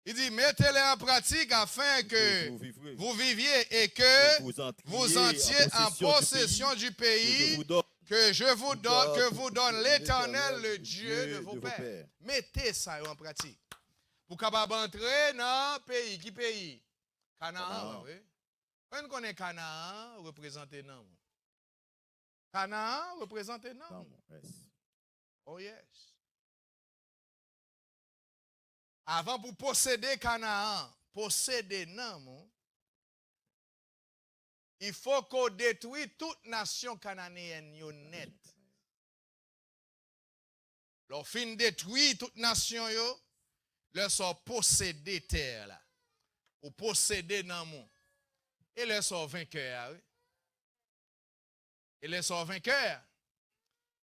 Il dit, mettez-les en pratique afin que vous viviez et que vous entriez en possession du pays que vous donne l'Éternel, le Dieu de vos pères. Mettez ça en pratique. Pour capable entrer dans le pays. Qui pays? Canaan. Oui. On connaît Canaan représenté non. Canaan représenté non. Oh yes. Avant pour posséder Canaan, posséder non, il faut qu'on détruise toute nation cananéenne net. Leur fin détruire toute nation yo, leur sont posséder terre là. Ou posséder non mon. Et leur sont vainqueurs. Oui. Et leur sont vainqueurs.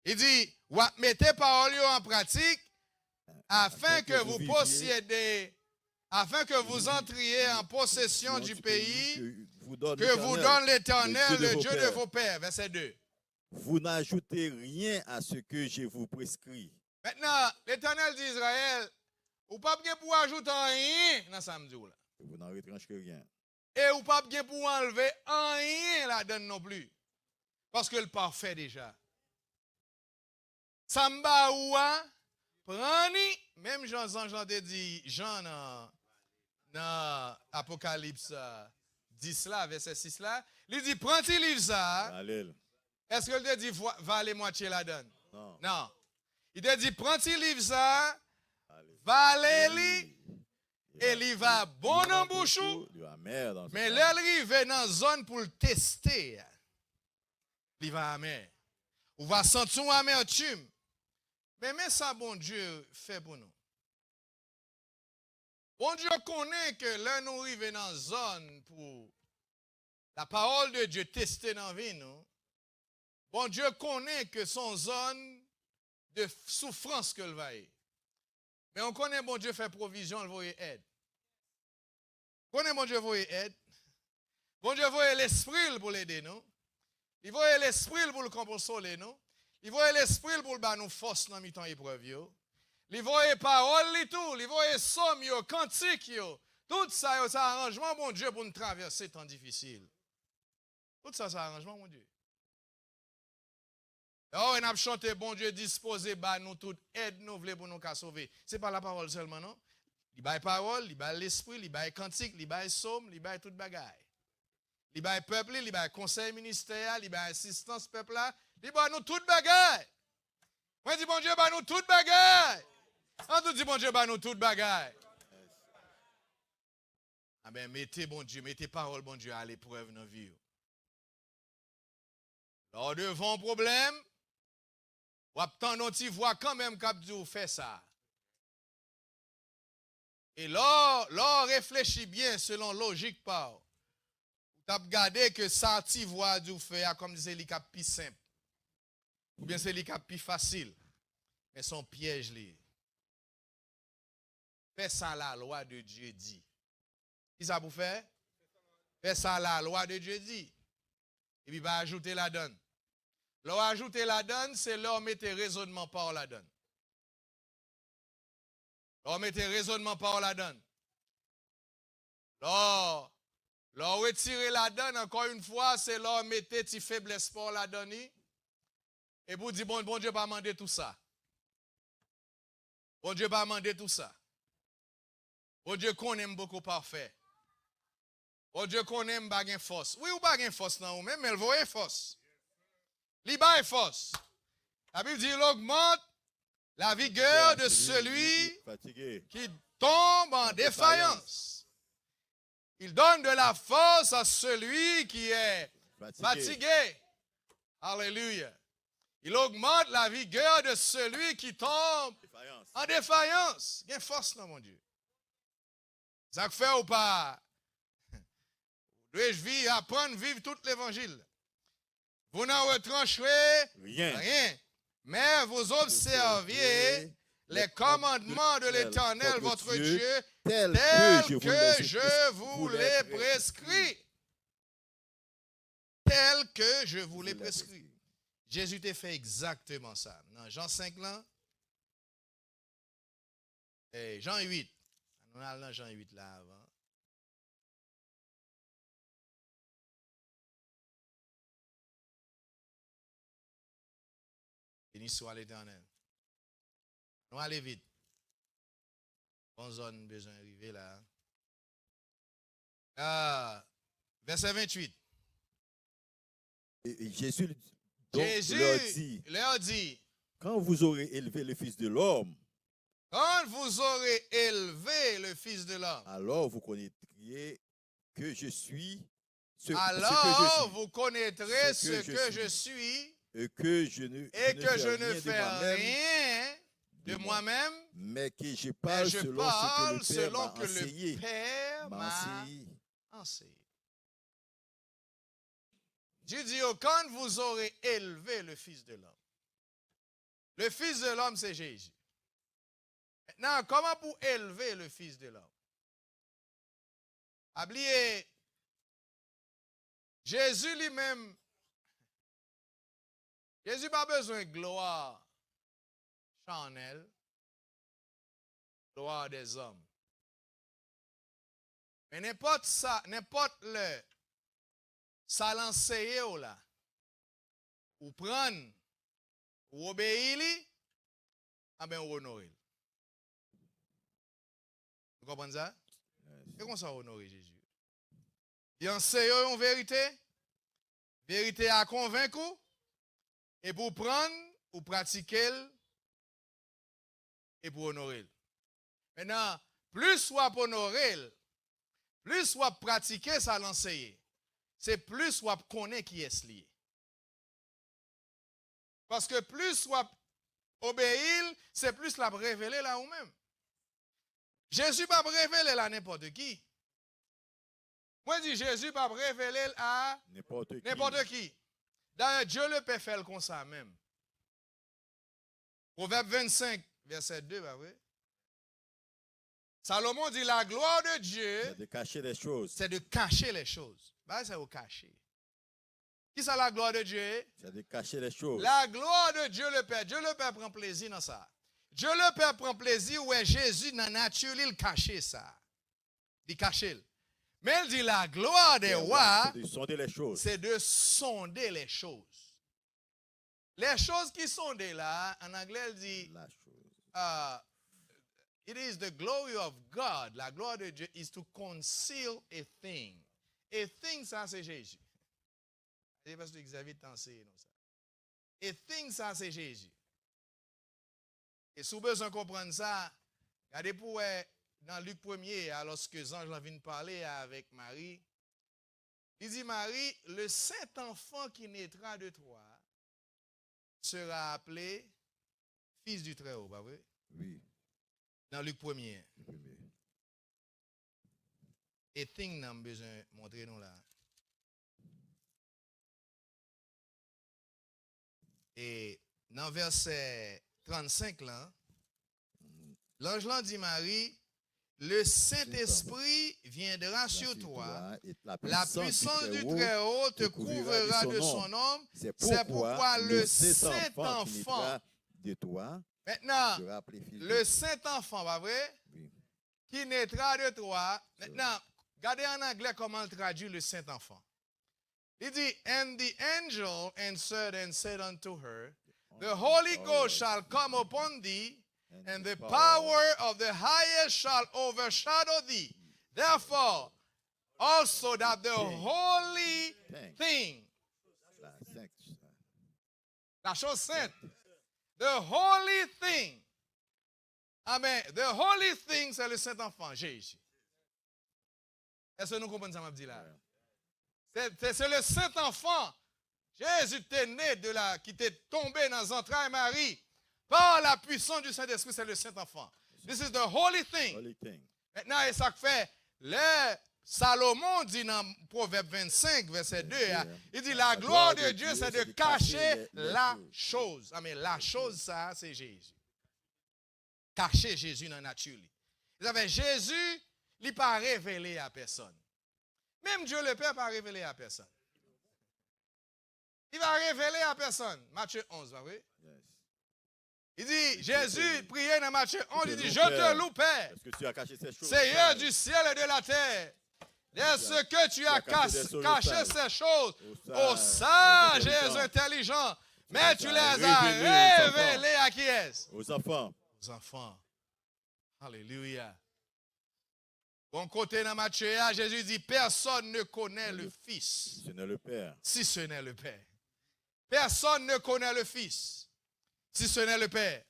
Il dit, mettez parole en pratique afin que vous possédez, afin que vous entriez en possession du pays que vous donne l'Éternel, le Dieu de vos pères. Verset 2. Vous n'ajoutez rien à ce que je vous prescris. Maintenant, l'Éternel d'Israël, ou pas bien pour ajouter rien dans samedi là. Vous n'en retrancherez rien. Et ou pas bien pour enlever rien là-dedans non plus. Parce que le parfait déjà. Samba ouwa, prani, même Jean te dit, Jean dans Apocalypse 10 là, verset 6 là, il dit, prends-tu livre ça. Est-ce qu'il te dit, va aller moitié là-dedans? Non. Non. Il te dit, prends-tu livre ça, va aller et il va bon en bouchou, mais l'arrive dans la zone pour le tester. Il va amer. Ou va sentir une amertume. Mais ça, bon Dieu fait pour nous. Bon Dieu connaît que là, nous arrivons dans la zone pour la parole de Dieu tester dans la vie, nous. Bon Dieu connaît que son zone de souffrance que le va y. Mais on connaît bon Dieu fait provision, il va y aide. On connaît bon Dieu va y aide. Bon Dieu va y l'esprit pour l'aider, nous. Il va y l'esprit pour le consoler, nous. Il va y l'esprit pour le nous force dans mi-temps épreuve. Il va y parole, il va y somme, cantique, tout ça, c'est arrangement, bon Dieu, pour nous traverser temps difficile. Tout ça, c'est arrangement, mon Dieu. Oh, on a chanté, bon Dieu, disposé, nous toute aide, nous voulons pour nous sauver. Ce n'est pas la parole seulement, non? Il y a parole, il y a l'esprit, il y a cantique, il y a somme, il y a toute bagaille. Il y a peuple, il y a conseil ministériel, il y a assistance peuple là. Il y a nous toute bagaille. Moi, je dis, bon Dieu, nous toute bagaille. On tout dit, bon Dieu, nous toute bagaille. Ah ben, mettez, bon Dieu, mettez parole, bon Dieu, à l'épreuve dans la vie. Lors devant un problème, ou attendons tu vois quand même qu'à Dieu fait ça. Et là, réfléchis bien selon logique pas. Tu as regardé que ça tu vois Dieu fait comme c'est les cap plus simple. Ou bien c'est les cap plus facile. Mais son piège li. Fais ça la loi de Dieu dit. Qui ça pour faire? Fais ça la loi de Dieu dit. Et puis va ajouter la donne. Leur ajouter la donne, c'est leur mettre raisonnement par la donne. Leur mettre raisonnement par la donne. Leur retirer la donne, encore une fois, c'est leur mettre ti faiblesse par la donne. Et vous dire, bon Dieu pas demander tout ça. Bon Dieu pas demander tout ça. Bon Dieu qu'on aime beaucoup parfait. Oh Dieu connaît m'pa gen force. Oui ou pas gen force dans ou même, mais elle voit force. Li ba force. La Bible dit il augmente la vigueur de celui qui tombe en défaillance. Il donne de la force à celui qui est fatigué. Alléluia. Il augmente la vigueur de celui qui tombe en défaillance. Il y a force dans mon Dieu. Ça fait ou pas? Dois-je vivre, apprendre, vivre tout l'évangile? Vous n'en retrancherez rien. Mais vous observiez les commandements de l'Éternel, votre Dieu, tels que je vous les prescris. Tel que je vous l'ai prescrit. Jésus t'a fait exactement ça. Dans Jean 5 là, et Jean 8. On a dans Jean 8 là avant. Béni soit l'Éternel. On aller vite. Bonne zone, besoin d'arriver là. Verset 28. Et Jésus leur dit, quand vous aurez élevé le Fils de l'homme, alors vous connaîtriez que je suis vous connaîtrez ce que je suis et que je ne fais rien de moi-même, mais que je parle selon ce que le Père m'a enseigné. Dieu dit, quand vous aurez élevé le Fils de l'homme. Le Fils de l'homme, c'est Jésus. Maintenant, comment pour élever le Fils de l'homme? Oubliez, Jésus lui-même, Jésus n'a pas besoin de gloire charnelle, gloire des hommes. Mais n'importe ça l'enseigner ou là, ou prendre, ou obéir, ah ben ou honorer. Vous comprenez ça? Et comment ça honorer Jésus? Il enseigne en vérité à convaincre, et pour prendre, ou pratiquer, et pour honorer. Maintenant, plus soit honorer, plus soit pratiquer, ça l'enseigner. C'est plus soit connaître qui est lié. Parce que plus soit obéir, c'est plus la révéler là ou même. Jésus pas révéler là n'importe qui. Moi je dis Jésus pas révéler à n'importe qui. D'ailleurs Dieu le Père fait comme ça même. Proverbe 25 verset 2 pas vrai? Salomon dit la gloire de Dieu c'est de cacher les choses. C'est de cacher les choses. Bah, c'est au cacher. Qui c'est la gloire de Dieu? C'est de cacher les choses. La gloire de Dieu le Père. Dieu le Père prend plaisir dans ça. Dieu le Père prend plaisir où Jésus dans la nature, il cache ça. Il cache. Mais il dit la gloire des rois, c'est de sonder les choses. C'est de sonder les choses. Les choses qui sont là, en anglais, il dit la chose. It is the glory of God. La gloire de Dieu is to conceal a thing. A thing, ça c'est Jésus. Je ne sais pas si Xavier t'enseigne ça. A thing, ça c'est Jésus. Et si vous avez besoin de comprendre ça, regardez pour dans Luc 1er, alors que Ange vient parler avec Marie, il dit Marie, le saint enfant qui naîtra de toi sera appelé fils du Très-Haut, pas vrai? Oui. Dans Luc 1er. Et thing n'a besoin de montrer nous là. Et dans verset 35 là, l'ange dit Marie, le Saint-Esprit viendra sur toi, la puissance du Très-Haut te couvrira de son ombre. C'est pourquoi le Saint-Enfant de toi, maintenant, le Saint-Enfant, pas vrai? Oui. Qui naîtra de toi. Maintenant, regardez en anglais comment il traduit le Saint-Enfant. Il dit, and the angel answered and said unto her, the Holy Ghost shall come upon thee, and the power of the highest shall overshadow thee. Therefore, Also that the holy thing. La chose sainte. The holy thing. Amen. The holy thing, c'est le Saint-Enfant, Jésus. Est-ce que nous comprenons ça, m'a dit là? C'est le Saint-Enfant. Jésus était né qui était tombé dans les entrailles Marie. Par la puissance du Saint-Esprit, c'est le Saint-Enfant. This is the holy thing. Holy thing. Maintenant, et ça fait, Salomon dit dans Proverbe 25, verset 2, il dit la gloire de Dieu, c'est de cacher la chose. Ah, mais la chose, ça, c'est Jésus. Cacher Jésus dans la nature. Jésus, il n'est pas révélé à personne. Même Dieu le Père n'est pas révélé à personne. Il va révéler à personne. Matthieu 11, va oui? Yes. Il dit, Jésus priait dans Matthieu 11, il dit, je te loue, Père, Seigneur du ciel et de la terre, de ce que tu as caché ces choses aux sages et aux intelligents, mais tu les as révélées à qui est-ce? Aux enfants. Aux enfants. Alléluia. Bon côté dans Matthieu, Jésus dit, personne ne connaît le Fils. Si ce n'est le Père. Si ce n'est le Père. Personne ne connaît le Fils. Si ce n'est le Père.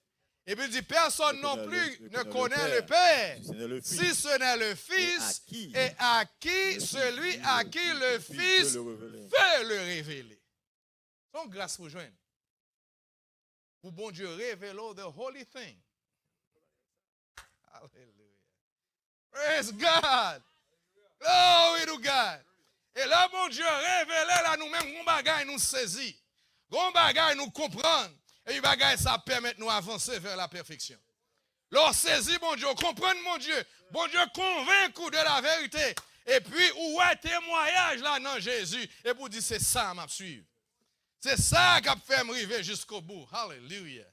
Et puis il dit, personne non plus ne connaît le Père. Si ce n'est le Fils. Et à qui celui à qui le Fils veut le révéler. Son grâce pour joindre. Pour bon Dieu révéler the holy thing. Hallelujah. Praise God. Glory to God. Et là, bon Dieu révèle là nous-mêmes, qu'on bagaille nous saisit. Qu'on bagaille nous comprendre. Et il bagaille ça permet de nous avancer vers la perfection. L'on saisit, bon Dieu, comprendre, mon Dieu. Bon Dieu convaincu de la vérité. Et puis, où est témoignage là dans Jésus. Et pour dire, c'est ça m'a suivre. C'est ça qui a fait me arriver jusqu'au bout. Hallelujah.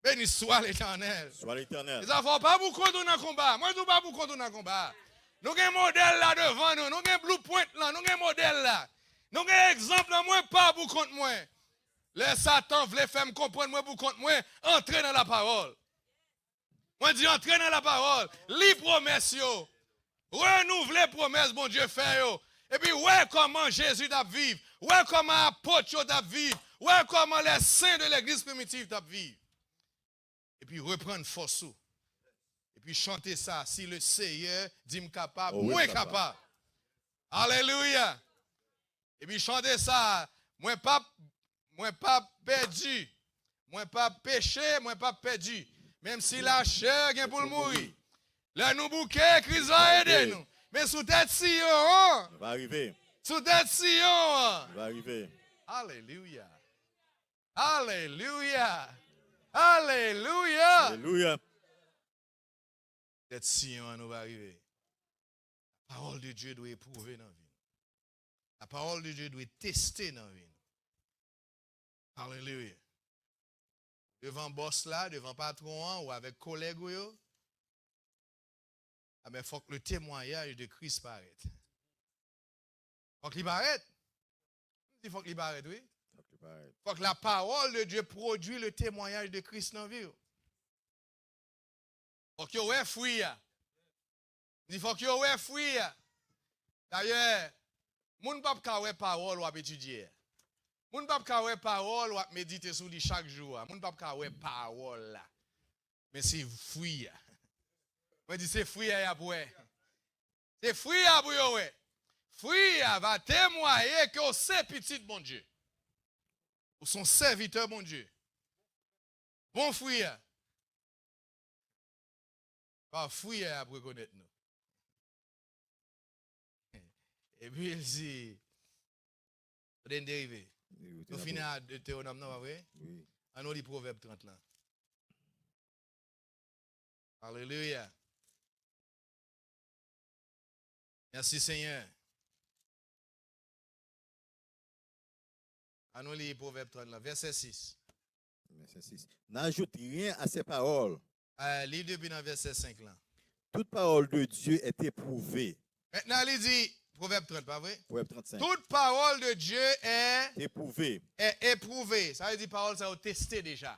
Béni soit l'Éternel. Soit l'Éternel. Les enfants, pas beaucoup dans le combat. Moi, je ne pas beaucoup dans le combat. Nous avons un modèle là devant nous. Nous avons un blueprint là. Nous avons un modèle là. Nous avons un exemple là. Moi, pas beaucoup contre moi. Les Satan voulait faire me comprendre. Moi, beaucoup contre moi. Entrer dans la parole. Moi, je dis entrer dans la parole. Les promesses. Renouveler les promesses, bon Dieu, fait. Et puis, ouais, comment Jésus t'a vivre. Ouais, comment l'apôtre t'a vivre. Ouais, comment les saints de l'église primitive t'a vivre. Et puis reprendre force. Et puis chanter ça. Si le Seigneur dit me capable, moi capable. Alléluia. Et puis chanter ça. Moi pas perdu. Moi pas péché, moi pas perdu. Même si la chair vient pour le mourir. Là nous bouquet, Christ va aider nous. Mais sous tête Sion. Va arriver. Sous tête Sion. Va arriver. Alléluia. Alléluia. Alléluia. Alléluia. Cette Sion nous va arriver. La parole de Dieu doit éprouver dans la vie. La parole de Dieu doit tester dans la vie. Alléluia. Devant boss là, devant patron ou avec collègue, il faut que le témoignage de Christ paraisse. Il faut qu'il paraisse. Il faut qu'il paraisse, oui. Il faut que la parole de Dieu produise le témoignage de Christ dans la vie. Il faut qu'il y ait fruit. Il faut qu'il y ait fruit. D'ailleurs, les gens ne peuvent pas parole ou étudier. Les gens ne peuvent pas parole ou méditer sur lui chaque jour. Les gens ne peuvent pas parole. Mais c'est fruit. Je dis c'est fruit à boire. C'est fruit à boire. Fruit va témoigner que c'est petit bon Dieu. Ou son serviteur, mon Dieu. Bon fruit. Pas fruit à reconnaître nous. Et puis il dit, on est dérivé. Nous finissons à Deutéronome, non, oui? Oui. On a le Proverbe 30 là. Alléluia. Merci Seigneur. Nous lisons Proverbe 30, verset 6. Verset 6. N'ajoute rien à ces paroles. Lis depuis dans verset 5 là. Toute parole de Dieu est éprouvée. Maintenant, il dit, Proverbe 30, pas vrai? Proverbe 35. Toute parole de Dieu est éprouvée. Ça veut dire parole, ça a testé déjà.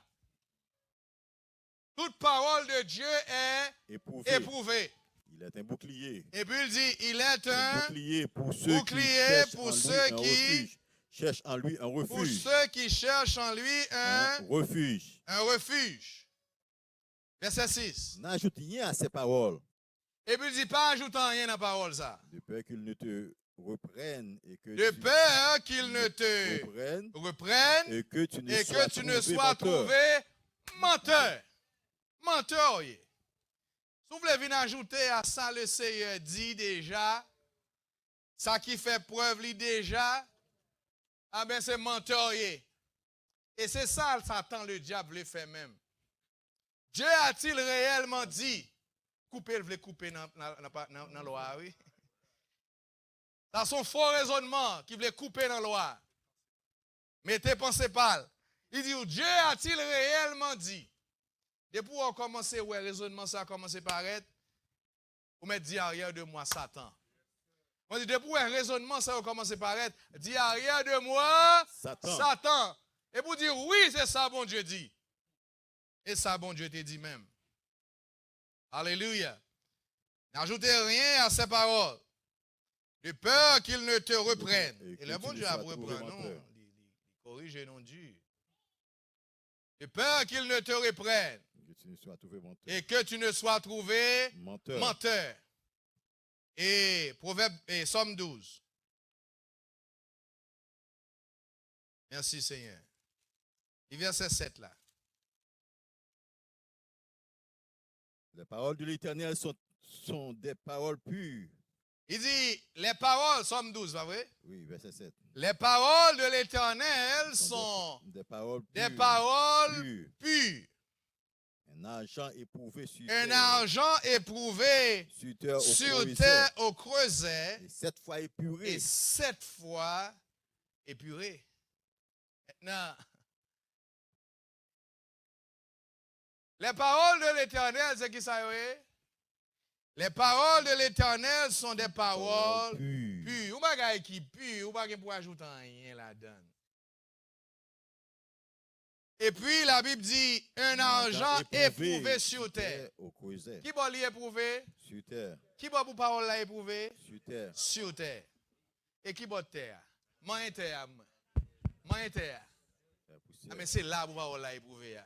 Toute parole de Dieu est éprouvée. Il est un bouclier. Et puis il dit, il est un bouclier pour ceux qui cherchent en lui un refuge. Pour ceux qui cherchent en lui un refuge. Un refuge. Verset 6. N'ajoute rien à ces paroles. Et puis il dit, pas ajoutant rien à la parole ça. De peur qu'il ne te reprenne et que et que tu ne sois trouvé menteur. Menteur. Si vous voulez venir ajouter à ça, le Seigneur dit déjà, ça qui fait preuve lui déjà, ah ben c'est menteur. Et c'est ça, Satan, le diable, le fait même. Dieu a-t-il réellement dit, couper, il voulait couper dans la loi, oui. Dans son faux raisonnement, qui voulait couper dans la loi. Mettez pensez pas. Il dit, Dieu a-t-il réellement dit? Depuis on commence, ouais, raisonnement, ça a commencé à paraître, vous mettez dit arrière de moi, Satan. On dit, depuis un raisonnement, ça a commencé à paraître, dit arrière de moi, Satan. Et pour dire, oui, c'est ça, bon Dieu dit. Et ça, bon Dieu te dit même. Alléluia. N'ajoutez rien à ces paroles. De peur qu'il ne te reprenne. Et le bon Dieu a reprendre, non. Il corrige non Dieu. De peur qu'il ne te reprenne. Et que tu ne sois trouvé menteur. Et Proverbe, et Somme 12. Merci Seigneur. Et verset 7 là. Les paroles de l'Éternel sont des paroles pures. Il dit, les paroles, Somme 12, pas vrai? Oui, verset 7. Les paroles de l'Éternel sont des paroles pures. Un argent éprouvé sur terre au creuset. Et 7 fois épuré. Maintenant, les paroles de l'Éternel, c'est qui ça y est? Les paroles de l'Éternel sont des paroles pures. Ou pas qui pure, ou pas pour ajouter rien là-dedans. Et puis la Bible dit un argent éprouvé sur terre. Qui va l'éprouver? Sur terre. Qui va pour parole là éprouver? Sur terre. Sur terre. Et qui va terre? Moyen terre. Ah, mais c'est là pour parole là éprouver.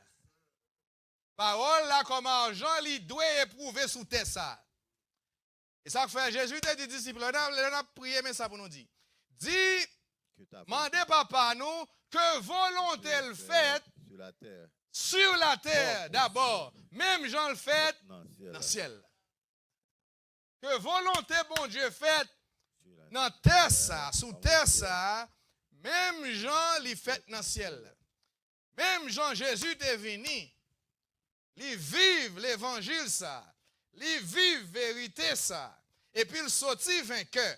Parole là comme argent, il doit éprouver sous terre ça. Et ça fait Jésus te dit disciples, on a prié mais ça pour nous dire. Dis, mandez papa nous que volonté le fait sur la terre d'abord, même Jean le fait dans le ciel. Que volonté bon Dieu fait dans terre ça, sous terre ça, même Jean le fait dans le ciel. Même Jean Jésus est venu, il vive l'évangile ça. Li vive vérité ça. Et puis il sortit vainqueur.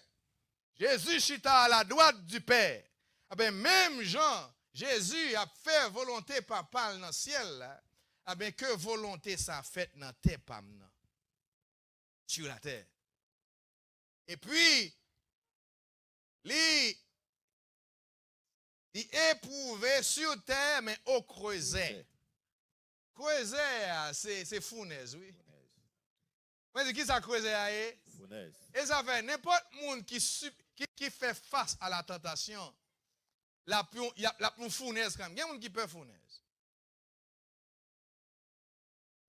Jésus chita à la droite du Père. Ah ben, même Jean, Jésus a fait volonté papa dans le ciel. Là. Ah ben, que volonté ça a fait dans terre pam sur la terre. Et puis, il éprouvé sur terre, mais au creuset. Creuset, c'est fournaise, oui. Mais qui ça creuse est? Et ça fait n'importe monde qui fait face à la tentation, la plus fournaise quand même. Il y a des gens qui peuvent fournaise.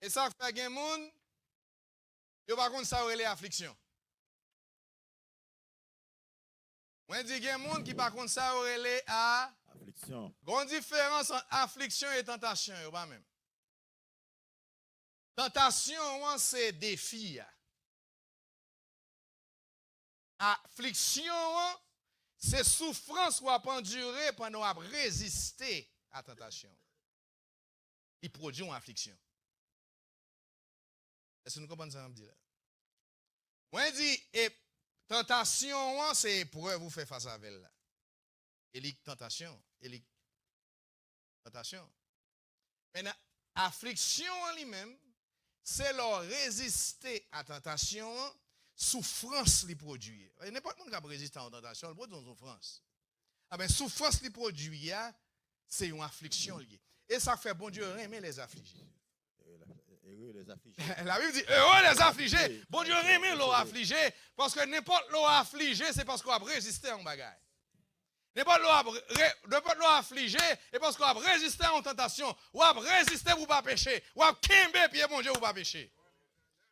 Et ça fait qu'il y a des gens qui par contre ça relève affliction. Moi je dis qu'il y a des gens qui par contre ça relève à affliction. Il y a une différence entre affliction et tentation, pas même. Tentation, c'est défi. Affliction, c'est souffrance qu'on a enduré pendant qu'on a résisté à la tentation. Il produit une affliction. Est-ce que nous comprenons ça? Moi, je dis, tentation, c'est épreuve vous fait face à elle. Et tentation. Maintenant, affliction en lui-même, c'est leur résister à la tentation, souffrance les produit. N'importe qui qui résiste à la tentation, il produit une souffrance. Ah ben, souffrance les produit, c'est une affliction liée. Et ça fait bon Dieu aimer les affligés. Heureux les affligés. La Bible dit, heureux les affligés. Bon Dieu aime l'eau affligé, parce que n'importe l'eau affligé, c'est parce qu'on a résisté à un bagage. N'importe l'eau affligé, et parce qu'on a résisté à une tentation, ou a résisté pour ne pas pécher, ou a quimber pied mon Dieu pour ne pas pécher.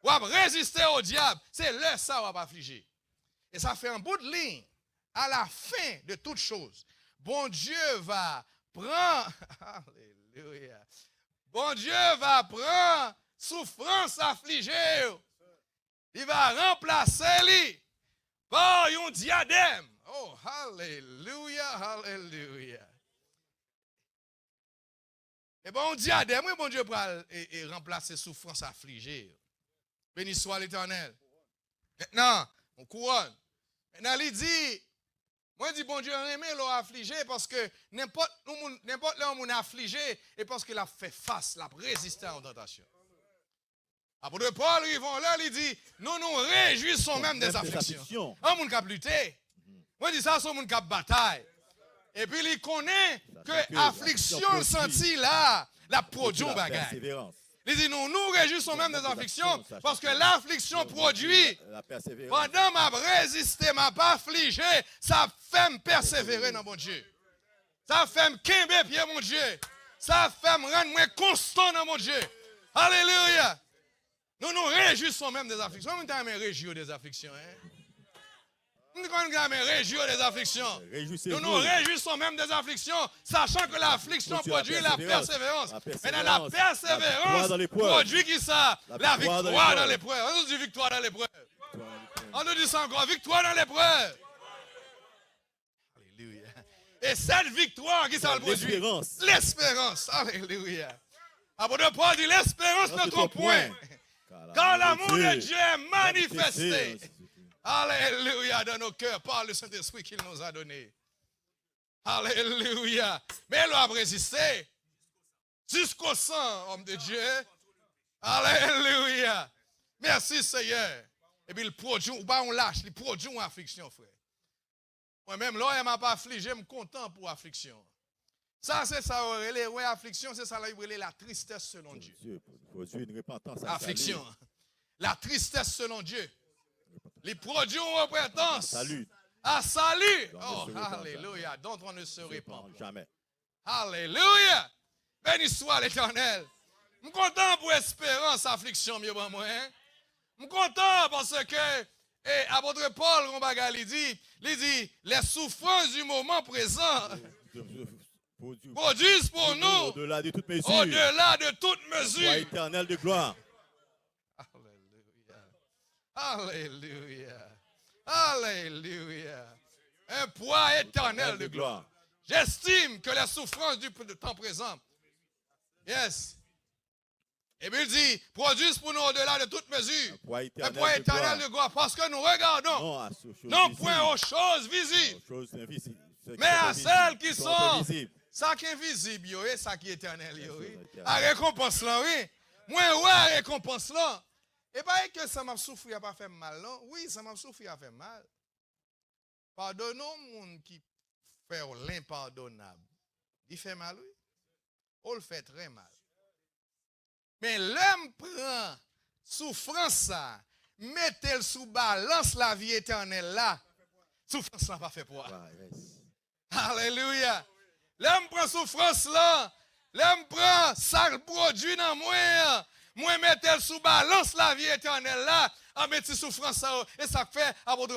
Ou a résisté au diable, c'est là ça ou a affligé. Et ça fait un bout de ligne. À la fin de toute chose, bon Dieu va prendre, alléluia, bon Dieu va prendre souffrance affligée. Il va remplacer lui par un diadème. Oh, alléluia, alléluia. Et bon, un diadème, oui, bon Dieu va remplacer souffrance affligée. Béni soit l'Éternel. Maintenant, on couronne. Maintenant, il dit, moi, je dis, bon Dieu, aimé l'eau affligé parce que n'importe l'homme on affligé et parce qu'il a fait face, il a résisté à la tentation. Apôtre Paul, ils vont là, il dit, nous nous réjouissons même des afflictions. Un monde qui a lutté. Moi, je dis ça, c'est un monde qui a bataille. Et puis, il connaît que l'affliction sentie là, la produit un bagage. Il dit, nous réjouissons même des afflictions parce que l'affliction produit. Pendant ma résisté, ma pas affligé, ça fait me persévérer dans mon Dieu. Ça fait me quimber pied mon Dieu. Ça fait me rendre moins constant dans mon Dieu. Alléluia. Nous nous réjouissons même des afflictions. Nous nous réjouissons des afflictions. Nous nous réjouissons des afflictions. Nous nous réjouissons même des afflictions, sachant que l'affliction produit la persévérance. Maintenant, la persévérance produit qui ça? La victoire dans l'épreuve. On nous dit victoire dans l'épreuve. On nous dit ça encore, victoire dans l'épreuve. Alléluia. Et cette victoire qui ça le produit? L'espérance. Alléluia. Apôtre Paul dit l'espérance ne trompe point. Quand l'amour de Dieu est manifesté. Alléluia, dans nos cœurs, par le Saint-Esprit qu'il nous a donné. Alléluia. Mais elle a résisté jusqu'au sang, homme de Dieu. Alléluia. Merci Seigneur. Et puis il produit, ou pas on lâche, il produit une affliction, frère. Moi-même, là, il m'a pas affligé, je suis content pour affliction. Ça, c'est ça, ouais, affliction, c'est ça, la tristesse selon Dieu. Affliction. La tristesse selon Dieu. Les produits ont repentance. À salut. Oh, alléluia. Dont on ne se répand jamais. Alléluia. Béni soit l'Éternel. Je suis content pour espérance, affliction, mieux pour moi. Je suis content parce que, apôtre Paul, il dit, les souffrances du moment présent produisent pour nous, au-delà de toute mesure, poids éternel de gloire. Alléluia. Alléluia. Un poids éternel de gloire. J'estime que les souffrances du temps présent, yes. Et puis il dit, produisent pour nous au-delà de toute mesure. Un poids éternel de gloire. Parce que nous regardons, non point aux choses visibles, mais à celles qui sont, ça qui est invisible, et ça qui est éternel. À récompense là, oui. Moi, ouais, à récompense là. Et pas que ça m'a souffert, n'a pas fait mal, non? Oui, ça m'a souffert, a fait mal. Pardonnons monde qui fait l'impardonnable. Il fait mal, oui. On le fait très mal. Mais l'homme prend souffrance ça, mettez-le sous balance la vie éternelle là. Souffrance n'a pas fait pour. Alléluia. L'homme prend souffrance là, l'homme prend ça le produit dans moi. Moi, mettez sous balance la vie éternelle là, en mettant souffrance ça, et ça fait, à votre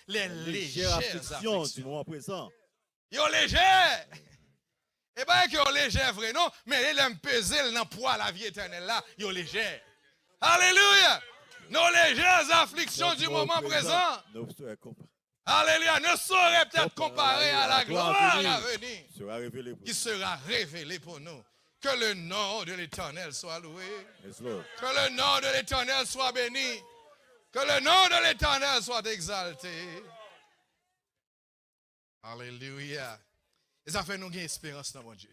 les légères afflictions du moment présent. Ils sont légers. Et bien, qu'ils sont légers, vrai, non? Mais ils aiment peser dans le poids la vie éternelle là, ils sont légers. Alléluia. Nos légères afflictions du moment présent, alléluia, ne sauraient peut-être comparer à la gloire à venir, qui sera révélée pour nous. Que le nom de l'Éternel soit loué. Yes, que le nom de l'Éternel soit béni. Que le nom de l'Éternel soit exalté. Alléluia. Et ça fait nous une espérance dans mon Dieu.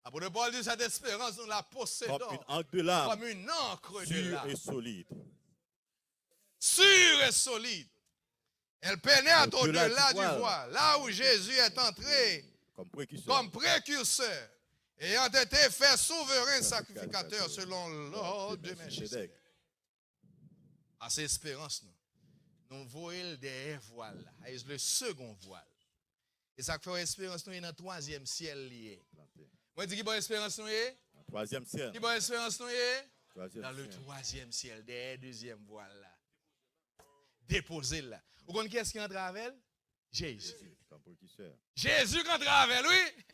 Apôtre Paul dit cette espérance, nous la possédons comme une encre de l'âme. Sûre et solide. Sûre et solide. Elle pénètre au-delà du voile. Là où Jésus est entré comme précurseur. ayant été fait souverain sacrificateur selon l'ordre de Melchisedec. À cette espérance, nous voyons des voiles. C'est le second voile. Et ça fait espérance, nous est dans le troisième ciel lié. Moi, je dis qui bonne espérance, nous est? Troisième ciel. Qui bonne espérance, nous est? Dans le troisième ciel, des deuxième voile là. Déposé là. Vous connaissez qui est-ce qui entre avec elle? Jésus. Jésus qui entre avec elle, oui.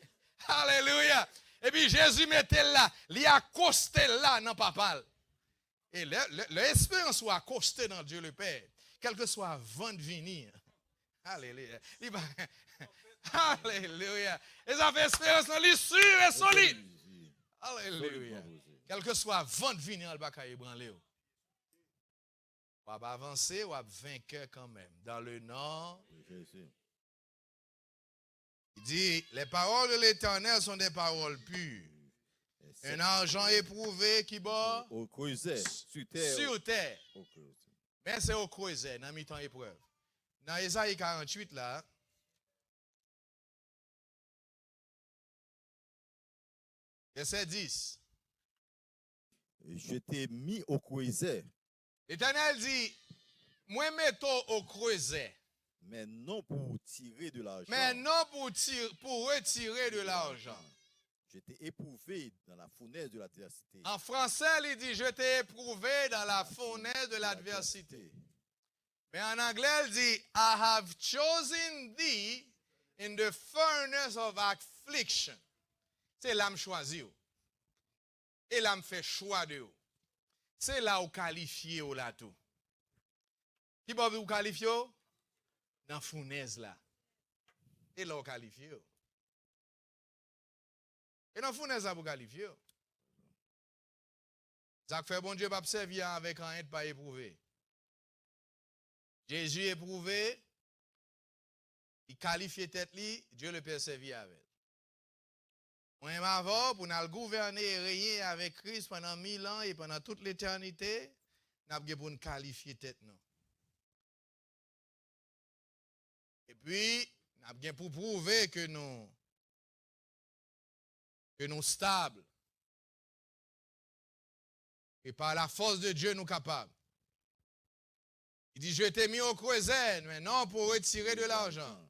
Alléluia. Et puis Jésus mettait là, il accosté là dans papa. Et l'espérance soit accostée dans Dieu le Père, quel que soit avant de venir. Alléluia. Alléluia. Et ça fait espérance dans l'issue et solide. Alléluia. Quel que soit avant de venir, elle va pas ébranler. On va avancer, on va vaincre quand même. Dans le nom. Il dit, les paroles de l'Éternel sont des paroles pures. Un argent éprouvé qui bat au creuset, sur terre. Mais c'est au creuset, dans mi-temps épreuve. Dans Ésaïe 48, là, verset 10. Je t'ai mis au creuset. L'Éternel dit, moi mettons au creuset. Mais non pour tirer de l'argent. Mais non pour retirer de l'argent. Je t'ai éprouvé dans la fournaise de l'adversité. En français, il dit, je t'ai éprouvé dans la fournaise de l'adversité. Mais en anglais, il dit, I have chosen thee in the furnace of affliction. C'est là que je choisis. Et là, je fais choix de vous. C'est là où qualifié ou là tout. Qui peut vous qualifier? Dans la fournaise là. Et là, vous qualifié. Et dans la fournaise là, vous qualifié. Ça fait bon Dieu pas servir avec un aide pas éprouvé. Jésus éprouvé, il qualifie tête li, Dieu le Père servir avec. On est avant pour nous gouverner et régner avec Christ pendant 1000 ans et pendant toute l'éternité, nous avons pour nous qualifier tête nous. Et puis, nous avons pour prouver que nous stables. Et par la force de Dieu, nous capables. Il dit, je t'ai mis au creuset, mais non pour retirer de l'argent.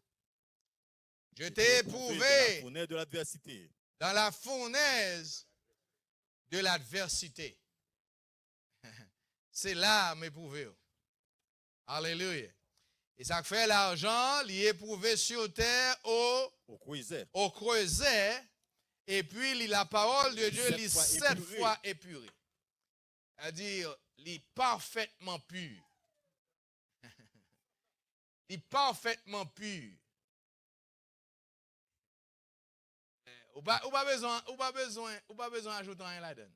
Je t'ai éprouvé dans la fournaise de l'adversité. Dans la fournaise de l'adversité. C'est là m'éprouver. Alléluia. Et ça fait l'argent, il est éprouvé sur terre au creuset. Et puis la parole de Dieu, il est 7 fois épurée. C'est-à-dire, il est parfaitement pur. Il est parfaitement pur. Ou pas besoin d'ajouter rien là-dedans.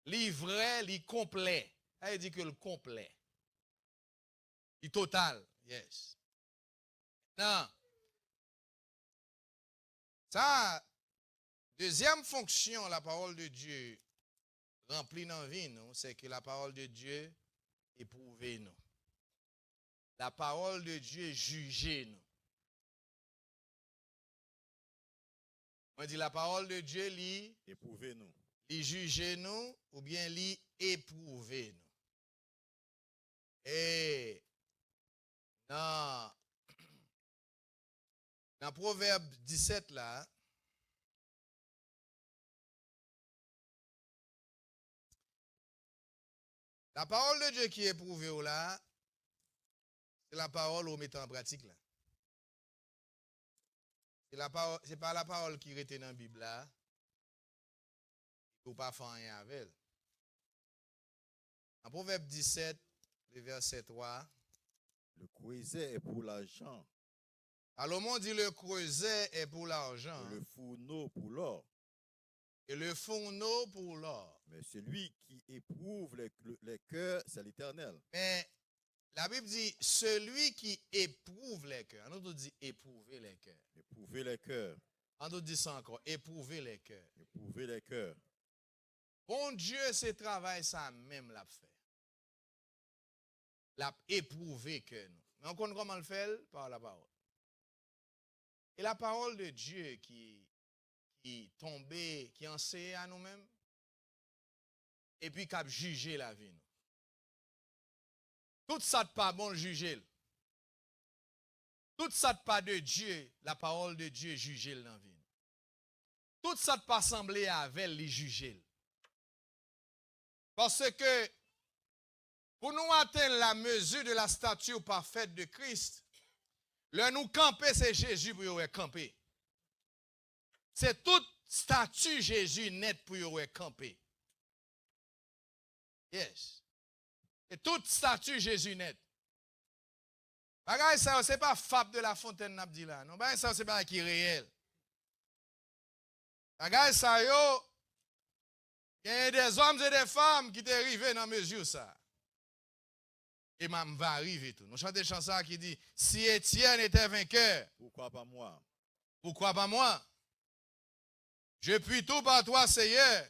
Il vrai, il complet. Il dit que le complet. Il total. Yes. Non. Ça, deuxième fonction, la parole de Dieu remplit dans la vie, c'est que la parole de Dieu éprouve nous. La parole de Dieu juge nous. On dit la parole de Dieu lit éprouve nous. Il juge nous ou bien lit éprouve nous. Et dans Proverbe 17 là, la parole de Dieu qui est éprouvée là, c'est la parole qu'on met en pratique là. C'est pas la parole qui était dans la Bible là. Il ne faut pas faire rien avec elle. En Proverbe 17, le verset 3. Le creuset est pour l'argent. Salomon dit le creuset est pour l'argent. Le fourneau pour l'or. Et le fourneau pour l'or. Mais celui qui éprouve les cœurs, c'est l'Éternel. Mais la Bible dit celui qui éprouve les cœurs. On nous dit éprouver les cœurs. Éprouver les cœurs. On nous dit ça encore, éprouver les cœurs. Éprouver les cœurs. Bon Dieu, ce travail, ça même l'a fait. L'a éprouvé que nous. Mais on connaît comment le fait par la parole. Et la parole de Dieu qui tombé, qui enseigne à nous-mêmes, et puis qui a jugé la vie. Tout ça n'est pas bon juger. Tout ça n'est pas de Dieu, la parole de Dieu juger dans la vie. Tout ça n'est pas semblé avec les juger. Parce que pour nous atteindre la mesure de la stature parfaite de Christ, le nous camper, c'est Jésus pour nous camper. C'est toute statue Jésus net pour nous camper. Yes. Et toute statue Jésus net. Bagay ça, c'est pas Fab de la Fontaine n'a dit là. Non, bagay ça, c'est pas qui réel. Bagay ça, yo, il y a des hommes et des femmes qui sont arrivés dans mesure ça. Et même va arriver tout. Nous chantons une chanson qui dit, si Étienne était vainqueur, pourquoi pas moi? Pourquoi pas moi? Je puis tout par toi, Seigneur,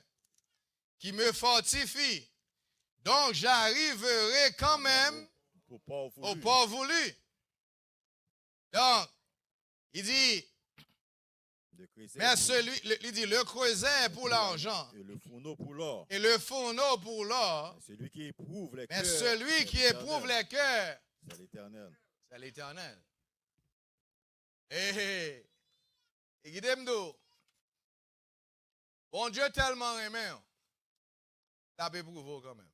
qui me fortifie. Donc j'arriverai quand même au port voulu. Donc, il dit, mais celui, il dit, le creuset pour l'argent. Et le fourneau pour l'or. Et le fourneau pour l'or. Celui qui éprouve les mais cœurs. Celui qui éprouve les cœurs. C'est l'Éternel. C'est l'Éternel. Et guidez-moi. Bon Dieu tellement aimé. Ça peut prouver quand même.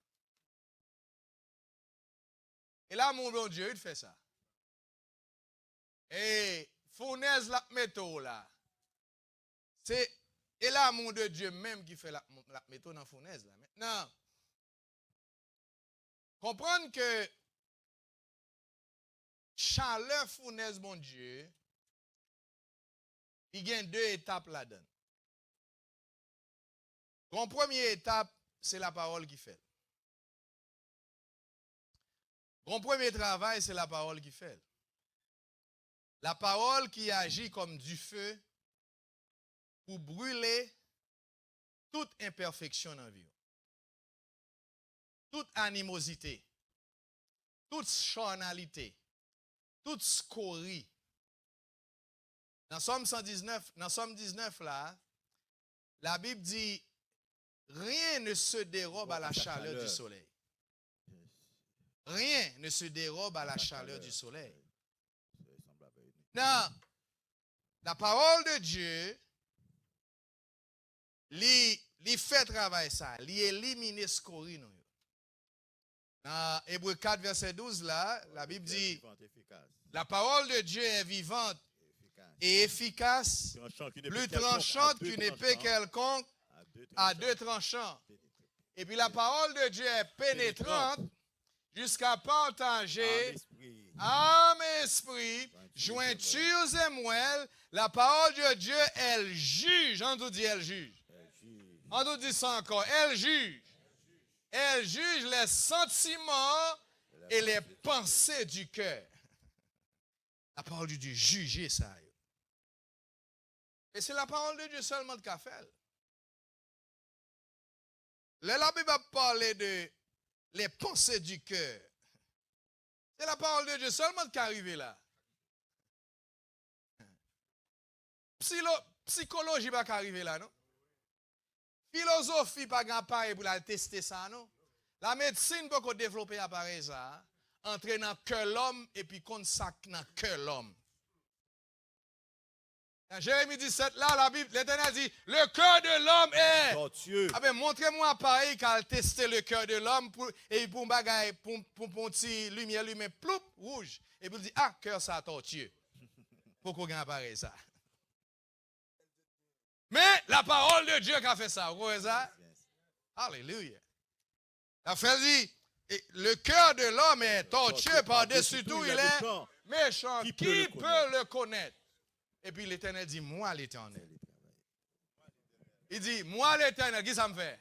Et là, mon bon Dieu, il fait ça. Et fournaise la méthode là. C'est l'amour de Dieu même qui fait la méthode dans fournaise là. Maintenant, comprendre que chaleur fournaise, mon Dieu, il y a deux étapes là-dedans. La première étape, c'est la parole qui fait. Le premier travail, c'est la parole qui fait. La parole qui agit comme du feu pour brûler toute imperfection dans la vie. Toute animosité, toute charnalité, toute scorie. Dans Somme 19 là, la Bible dit rien ne se dérobe à la chaleur du soleil. Rien ne se dérobe à la chaleur du soleil. Non, la parole de Dieu, il fait travail ça, il élimine scorie. Dans Hébreux 4, verset 12, là, la Bible dit la parole de Dieu est vivante et efficace, plus tranchante qu'une épée quelconque à deux tranchants. Et puis la parole de Dieu est pénétrante jusqu'à partager âme et esprit, jointures et moelles. La parole de Dieu, elle juge. On nous dit elle juge. On nous dit ça encore. Elle juge. Elle juge les sentiments et les pensées du cœur. La parole de Dieu, juger ça. Et c'est la parole de Dieu seulement qui a fait. La Bible va parler de les pensées du cœur. C'est la parole de Dieu seulement qui est arrivée là. Psychologie va arriver là, non? Philosophie pas appareil pour la tester ça, non? La médecine peut développer appareil ça, entrer dans le cœur l'homme et puis consacrer dans le cœur l'homme. Dans Jérémie 17, là, la Bible, l'Éternel dit, le cœur de l'homme est tortueux. Ah ben, montrez-moi un appareil qui a testé le cœur de l'homme et pour bagaille, pour une petite lumière, ploup, rouge. Et puis il dit, ah, cœur ça tortueux. Pourquoi il y a un appareil ça? Mais la parole de Dieu qui a fait ça, vous voyez ça? Alléluia. La frère dit, le cœur de l'homme est tortueux par-dessus tout, il est méchant. Qui peut le connaître? Et puis l'Éternel dit, moi l'Éternel. Il dit, moi l'Éternel, qu'est-ce que ça me fait?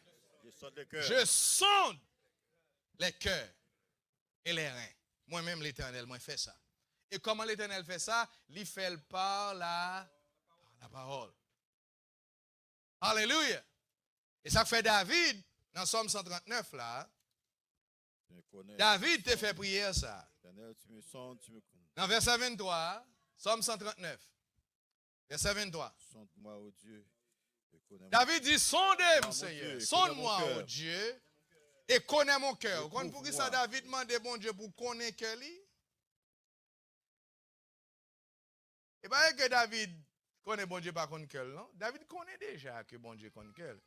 Je sonde les cœurs et les reins. Moi-même l'Éternel, moi fais ça. Et comment l'Éternel fait ça? Il fait par la parole. Alléluia. Et ça fait David, dans Somme 139 là. David te fait prier ça. Dans verset 23, Somme 139. Verset 23. Sonde-moi, ô Dieu, David dit, sondez-moi, Seigneur, sonde-moi, oh Dieu, et connais mon cœur. Vous comprenez pour qui ça David demande bon Dieu pour connaître cœur lui? Et bien que David connaît bon Dieu par contre cœur, non? David connaît déjà que bon Dieu connaît cœur.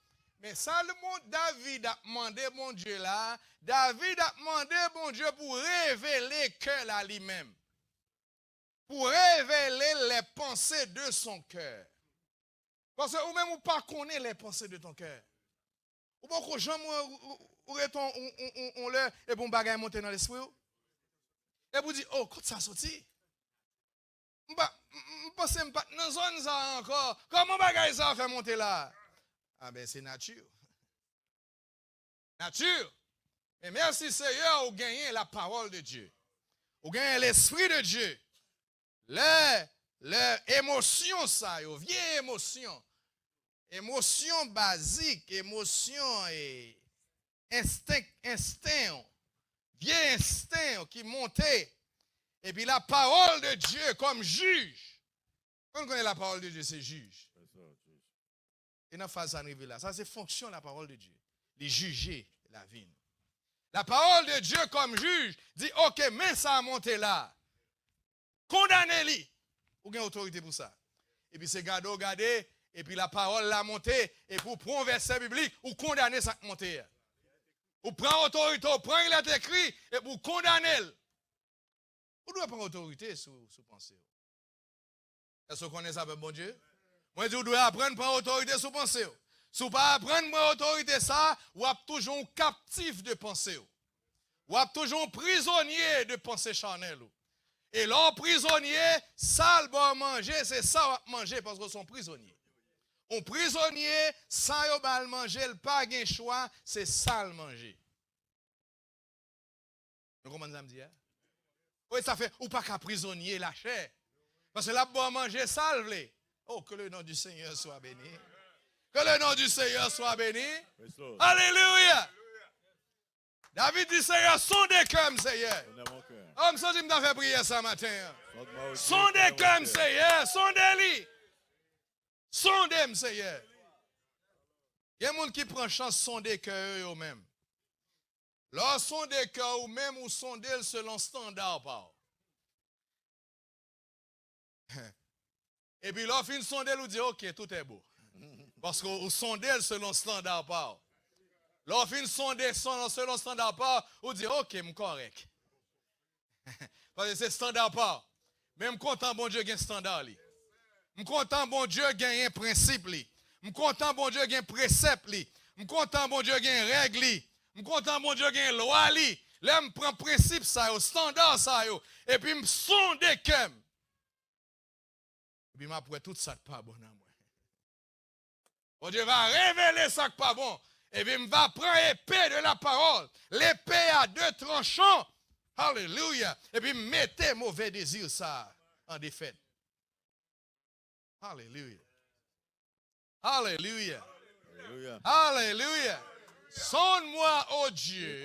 Mais ça, le monde, David a demandé bon Dieu là, David a demandé bon Dieu pour révéler cœur à lui-même. Pour révéler les pensées de son cœur. Parce que ou même ou pas connaît les pensées de ton cœur. Ou pas que jamais on leur et bon bagage monter dans l'esprit. Et vous dites oh quand ça sorti. Je pense pas dans zone ça encore. Comment bagage ça fait monter là? Ah ben c'est nature. Nature. Mais merci Seigneur, vous gagnez la parole de Dieu. Vous gagnez l'esprit de Dieu. Les émotions ça, vieille émotion. Émotion basique, émotion et instinct. Vieil instinct qui montait. Et puis la parole de Dieu comme juge. Quand on connaît la parole de Dieu, c'est juge. Et dans la phase arrivée là, ça c'est fonction de la parole de Dieu. Les juger la vie. La parole de Dieu comme juge dit, ok, mais ça a monté là. Condamnez-les. Vous avez autorité pour ça. Et puis c'est garder, et puis la parole l'a monté, et pour prendre un verset biblique, ou condamner ça monté. Ou prendre autorité, ou prendre il est écrit, et pour condamner. Vous devez prendre autorité sur pensée. Est-ce que vous connaissez ça, bon Dieu? Moi, je dis, vous devez apprendre à prendre autorité sur pensée. Si vous ne pas apprendre à prendre autorité, ça, vous êtes toujours captif de pensée. Vous êtes toujours prisonnier de pensée charnelle. Et l'homme prisonnier, ça le bon manger, c'est ça va manger parce qu'ils sont prisonniers. Un prisonnier, ça il va manger, le pas de choix, c'est ça le manger. Vous comprenez ça me dire? Oui, ça fait, ou pas qu'un prisonnier la chair. Parce que là, bon manger, salve. Oh, que le nom du Seigneur soit béni. Que le nom du Seigneur soit béni. Alléluia. David dit, Seigneur, sondez comme Seigneur. Oh, je me suis fait prier ce matin. Sondez comme Seigneur, sondez-les. Sondez, Seigneur. Il y a des gens qui prennent chance de sonder cœur eux-mêmes. Leur sonder cœur ou même ou sonder selon standard. Et puis leur fin sonder ou dit, ok, tout est beau. Parce qu'on sondez selon standard. Leur fin sonder selon standard, ou dit, ok, je suis correct. Parce que c'est standard pas. Mais je suis content, bon Dieu, qu'il y a un standard. Je suis content, bon Dieu, qu'il y a un principe. Je suis content, bon Dieu, qu'il y a un précepte. Je suis content, bon Dieu, qu'il y a une règle. Je suis content, bon Dieu, qu'il y a une loi. Là, je prends principe, ça, standard, ça, et puis je me sonde comme. Et puis je prends tout ça pas bon à moi. Bon Dieu va révéler ça qui pas bon. Et puis je va prendre l'épée de la parole. L'épée à deux tranchants. Alléluia. Et puis mettez mauvais désir ça en défaite. Alléluia. Alléluia. Alléluia. Alléluia. Sonde-moi, oh Dieu.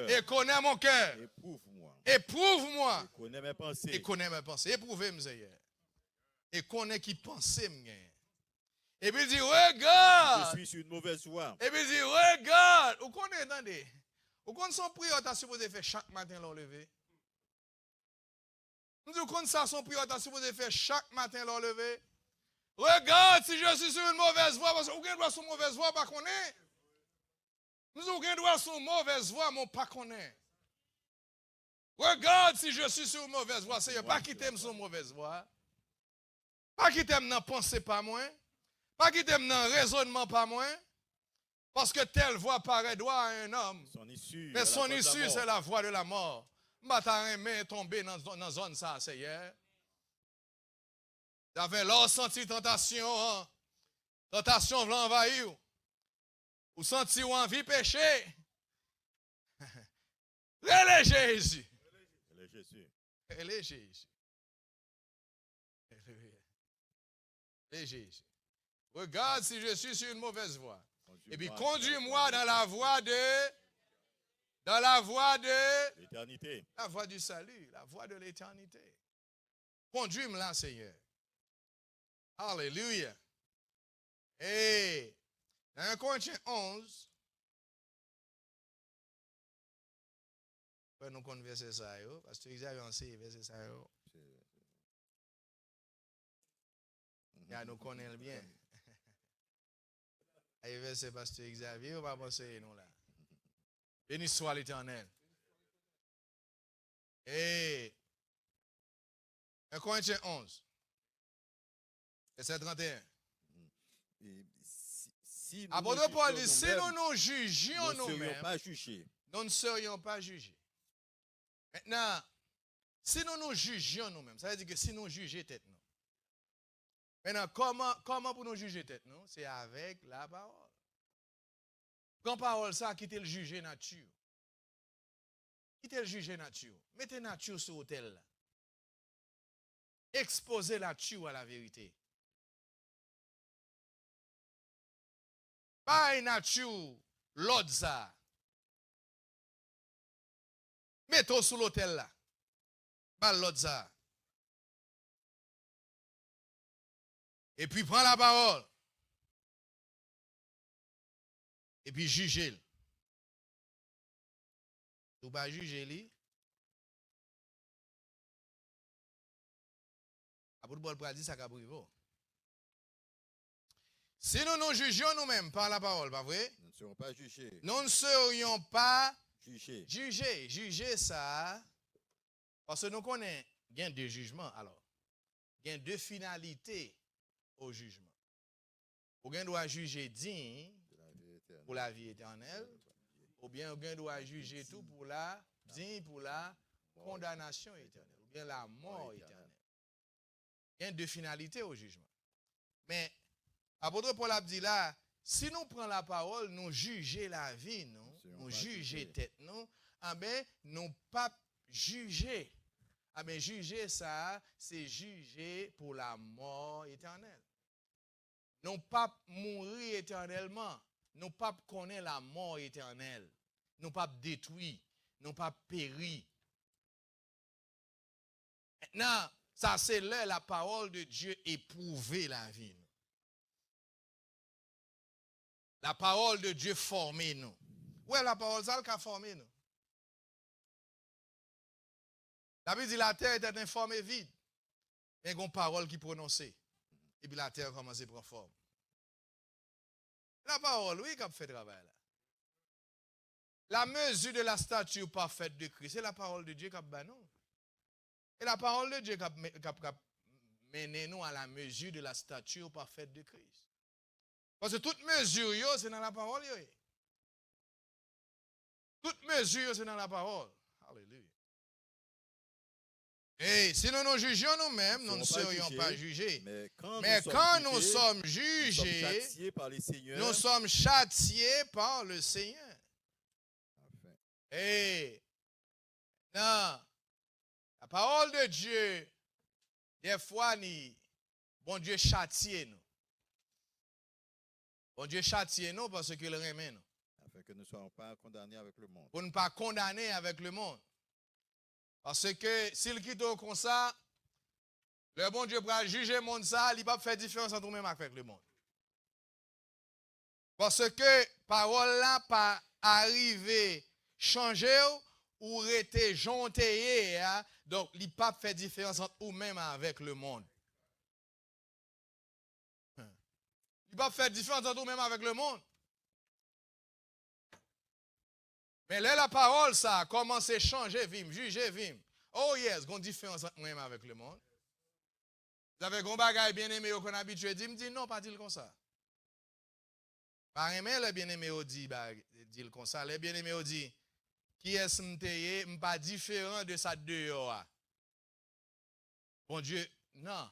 Et connais mon cœur. Éprouve-moi. Éprouve-moi. Et connais mes pensées. Et connais mes pensées. Éprouvez-moi, Seigneur. Et connais qui pensait, et puis il dit, regarde. Je suis sur une mauvaise voie. Et puis il dit, regarde. Vous connaissez, attendez. Vous connaissez son prière, tu as supposé faire chaque matin l'enlever. Vous connaissez ça, son prière, tu as supposé faire chaque matin l'enlever. Regarde si je suis sur une mauvaise voie, parce que vous avez sur une mauvaise voie, pas connaître. Vous avez sur une mauvaise voie, mon pas connaître. Regarde si je suis sur une mauvaise voie, Seigneur, pas quitter sur une mauvaise voie. Pas quitter dans pensée pas moins. Pas quitter dans raisonnement pas moins. Parce que telle voie paraît droit à un homme. Mais son issue, c'est la voie de la mort. Je vais tomber dans la zone ça, Seigneur. Vous avez là senti tentation. Tentation va l'envahir. Vous senti envie de pécher. Relais Jésus. Relais Jésus. Relais Jésus. Regarde si je suis sur une mauvaise voie. Et puis conduis-moi dans la voie de l'éternité. La voie du salut, la voie de l'éternité. Conduis-moi là, Seigneur. Alléluia. Et dans 1 Corinthiens 11, nous connaissons verset ça, parce que Xavier enseigné verset ça. Nous connaissons bien. Et verset pasteur Xavier, on va penser nous là. Béni soit l'Éternel. Et 1 Corinthiens 11, verset 31. Apôtre Paul dit, si nous nous jugions nous-mêmes, nous ne serions pas jugés. Maintenant, si nous nous jugions nous-mêmes, ça veut dire que si nous jugeons tête nous. Maintenant, comment pour nous juger tête nous? C'est avec la parole. Quand parole ça, quittez le juger nature. Quittez le juger nature. Mettez nature sur l'autel là. Exposez la nature à la vérité. Pas une nature, l'autre ça. Mettez sur l'autel là. Pas l'autre ça. Et puis prends la parole. Et puis jugez-le. Vous pas juger lui. Apôtre Paul a dit ça qu'a privé. Si nous nous jugions nous-mêmes par la parole, pas vrai? Nous ne serons pas jugés. Nous ne serions pas jugés. Juger ça. Parce que nous connaissons, il y a deux jugements alors. Il y a deux finalités au jugement. Ou bien doit juger digne pour la vie éternelle, ou bien on doit juger tout pour la digne pour la condamnation éternelle, ou bien la mort éternelle. Il y a deux finalités au jugement. Mais apôtre Paul a dit là, si nous prenons la parole, nous juger la vie, nous juger tête, nous pas juger. Ah ben juger ça, c'est juger pour la mort éternelle. Non pas mourir éternellement, non pas connaître la mort éternelle, non pas détruire, non pas périr. Maintenant, ça c'est là la parole de Dieu éprouver la vie. La parole de Dieu former nous. Ouais, la parole ça qui a formé nous. La Bible dit la terre était informée vide. Il y a une parole qui prononçait. Et puis la terre commence à prendre forme. La parole, oui, qui a fait travail là. La mesure de la stature parfaite de Christ, c'est la parole de Dieu qui a fait nous. Et la parole de Dieu qui a mené nous à la mesure de la stature parfaite de Christ. Parce que toute mesure, c'est dans la parole. Toute mesure, c'est dans la parole. Alléluia. Et si nous nous jugions nous-mêmes, nous ne serions pas jugés. Mais quand nous sommes jugés, nous sommes châtiés par le Seigneur. Et non, la parole de Dieu, des fois, bon Dieu châtie nous. Bon Dieu châtie nous parce qu'il remet nous. Afin que nous ne soyons pas condamnés avec le monde. Pour ne pas condamner avec le monde. Parce que s'il quitte comme ça, le bon Dieu va juger le monde ça, il ne va pas faire différence entre nous-mêmes avec le monde. Parce que parole là pas arriver changer ou rester jonté, donc il ne va pas faire différence entre nous-mêmes avec le monde. Il ne va pas faire différence entre nous-mêmes avec le monde. Mais là, la parole, ça a commencé à changer, juger, Oh yes, il y a une différence entre moi-même avec le monde. Vous avez un bagage bien aimé qu'on a habitué, me dit non, pas dire comme ça. Par exemple, le bien aimé dit comme ça. Le bien aimé dit, qui est-ce que je pas différent de ça dehors. Bon Dieu, non.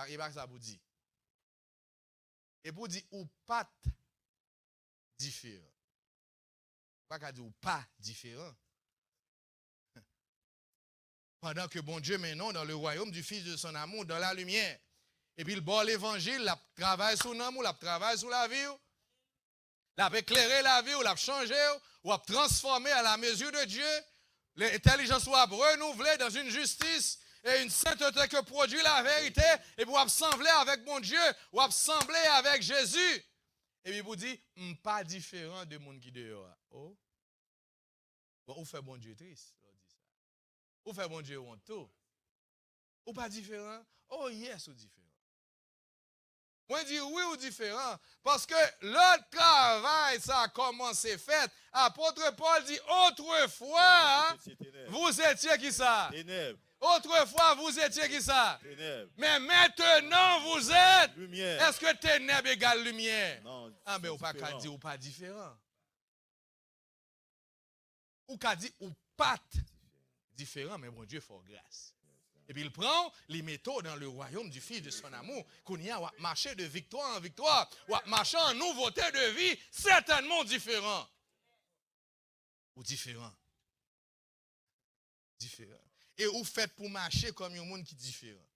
Il va ça pour dire. Et pour dire, ou pas différent. Pas qu'à dire ou pas différent. Pendant que bon Dieu maintenant dans le royaume du Fils de son amour, dans la lumière. Et puis il boit l'évangile, il travaille sur l'amour, il travaille sur la vie. Il a éclairé la vie, il a changé, il a transformé à la mesure de Dieu. L'intelligence soit renouvelée dans une justice et une sainteté que produit la vérité, et vous assembler avec mon Dieu, ou assembler avec Jésus. Et puis vous dites, pas différent de monde qui dehors. Oh. Bon, ou fait bon Dieu triste. Ou fait bon Dieu honteux. Ou pas différent. Oh yes, ou différent. Moi, je dis oui ou différent. Parce que le travail, ça a commencé fait. Apôtre Paul dit, autrefois, vous étiez qui ça? Ténèbres. Autrefois, vous étiez qui ça? Ténèbres. Mais maintenant, vous êtes. Lumière. Est-ce que ténèbres égale lumière? Non. Ah, mais ou pas qu'à dire ou pas différent. Ou qu'à dire ou pas différent, mais bon Dieu, faut grâce. Et puis il prend les métaux dans le royaume du Fils de son amour, qu'on y a marché de victoire en victoire, ou marcher en nouveauté de vie, certainement différent. Ou différent. Différent. Et ou fait pour marcher comme un monde qui est différent.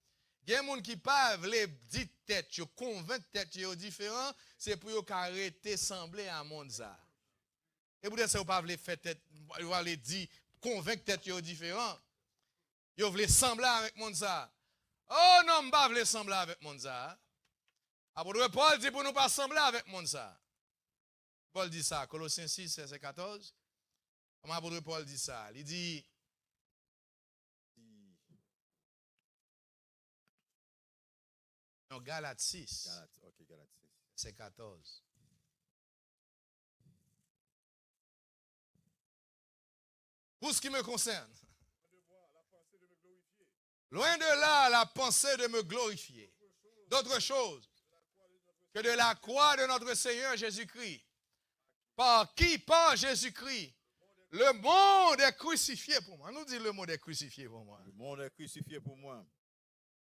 Il y a un monde qui parle, les dites têtes, convaincre tête différent, c'est pour qu'ils arrêter sembler à un monde ça. Et vous dites ça, vous ne pouvez pas faire tête, vous allez dire, convaincre tête différent. Vous voulez sembler avec mon ça. Oh non, je ne veux pas sembler avec mon ça. Apôtre Paul dit pour nous pas sembler avec mon ça. Paul dit ça, Colossiens 6, verset 14. Comment apôtre Paul dit ça? Il dit, non, Galates 6. Galates 6. C'est 14. Pour ce qui me concerne, loin de là la pensée de me glorifier. D'autre chose que de la croix de notre Seigneur Jésus-Christ. Par qui? Par Jésus-Christ. Le monde est crucifié pour moi. Nous dit le monde est crucifié pour moi. Le monde est crucifié pour moi.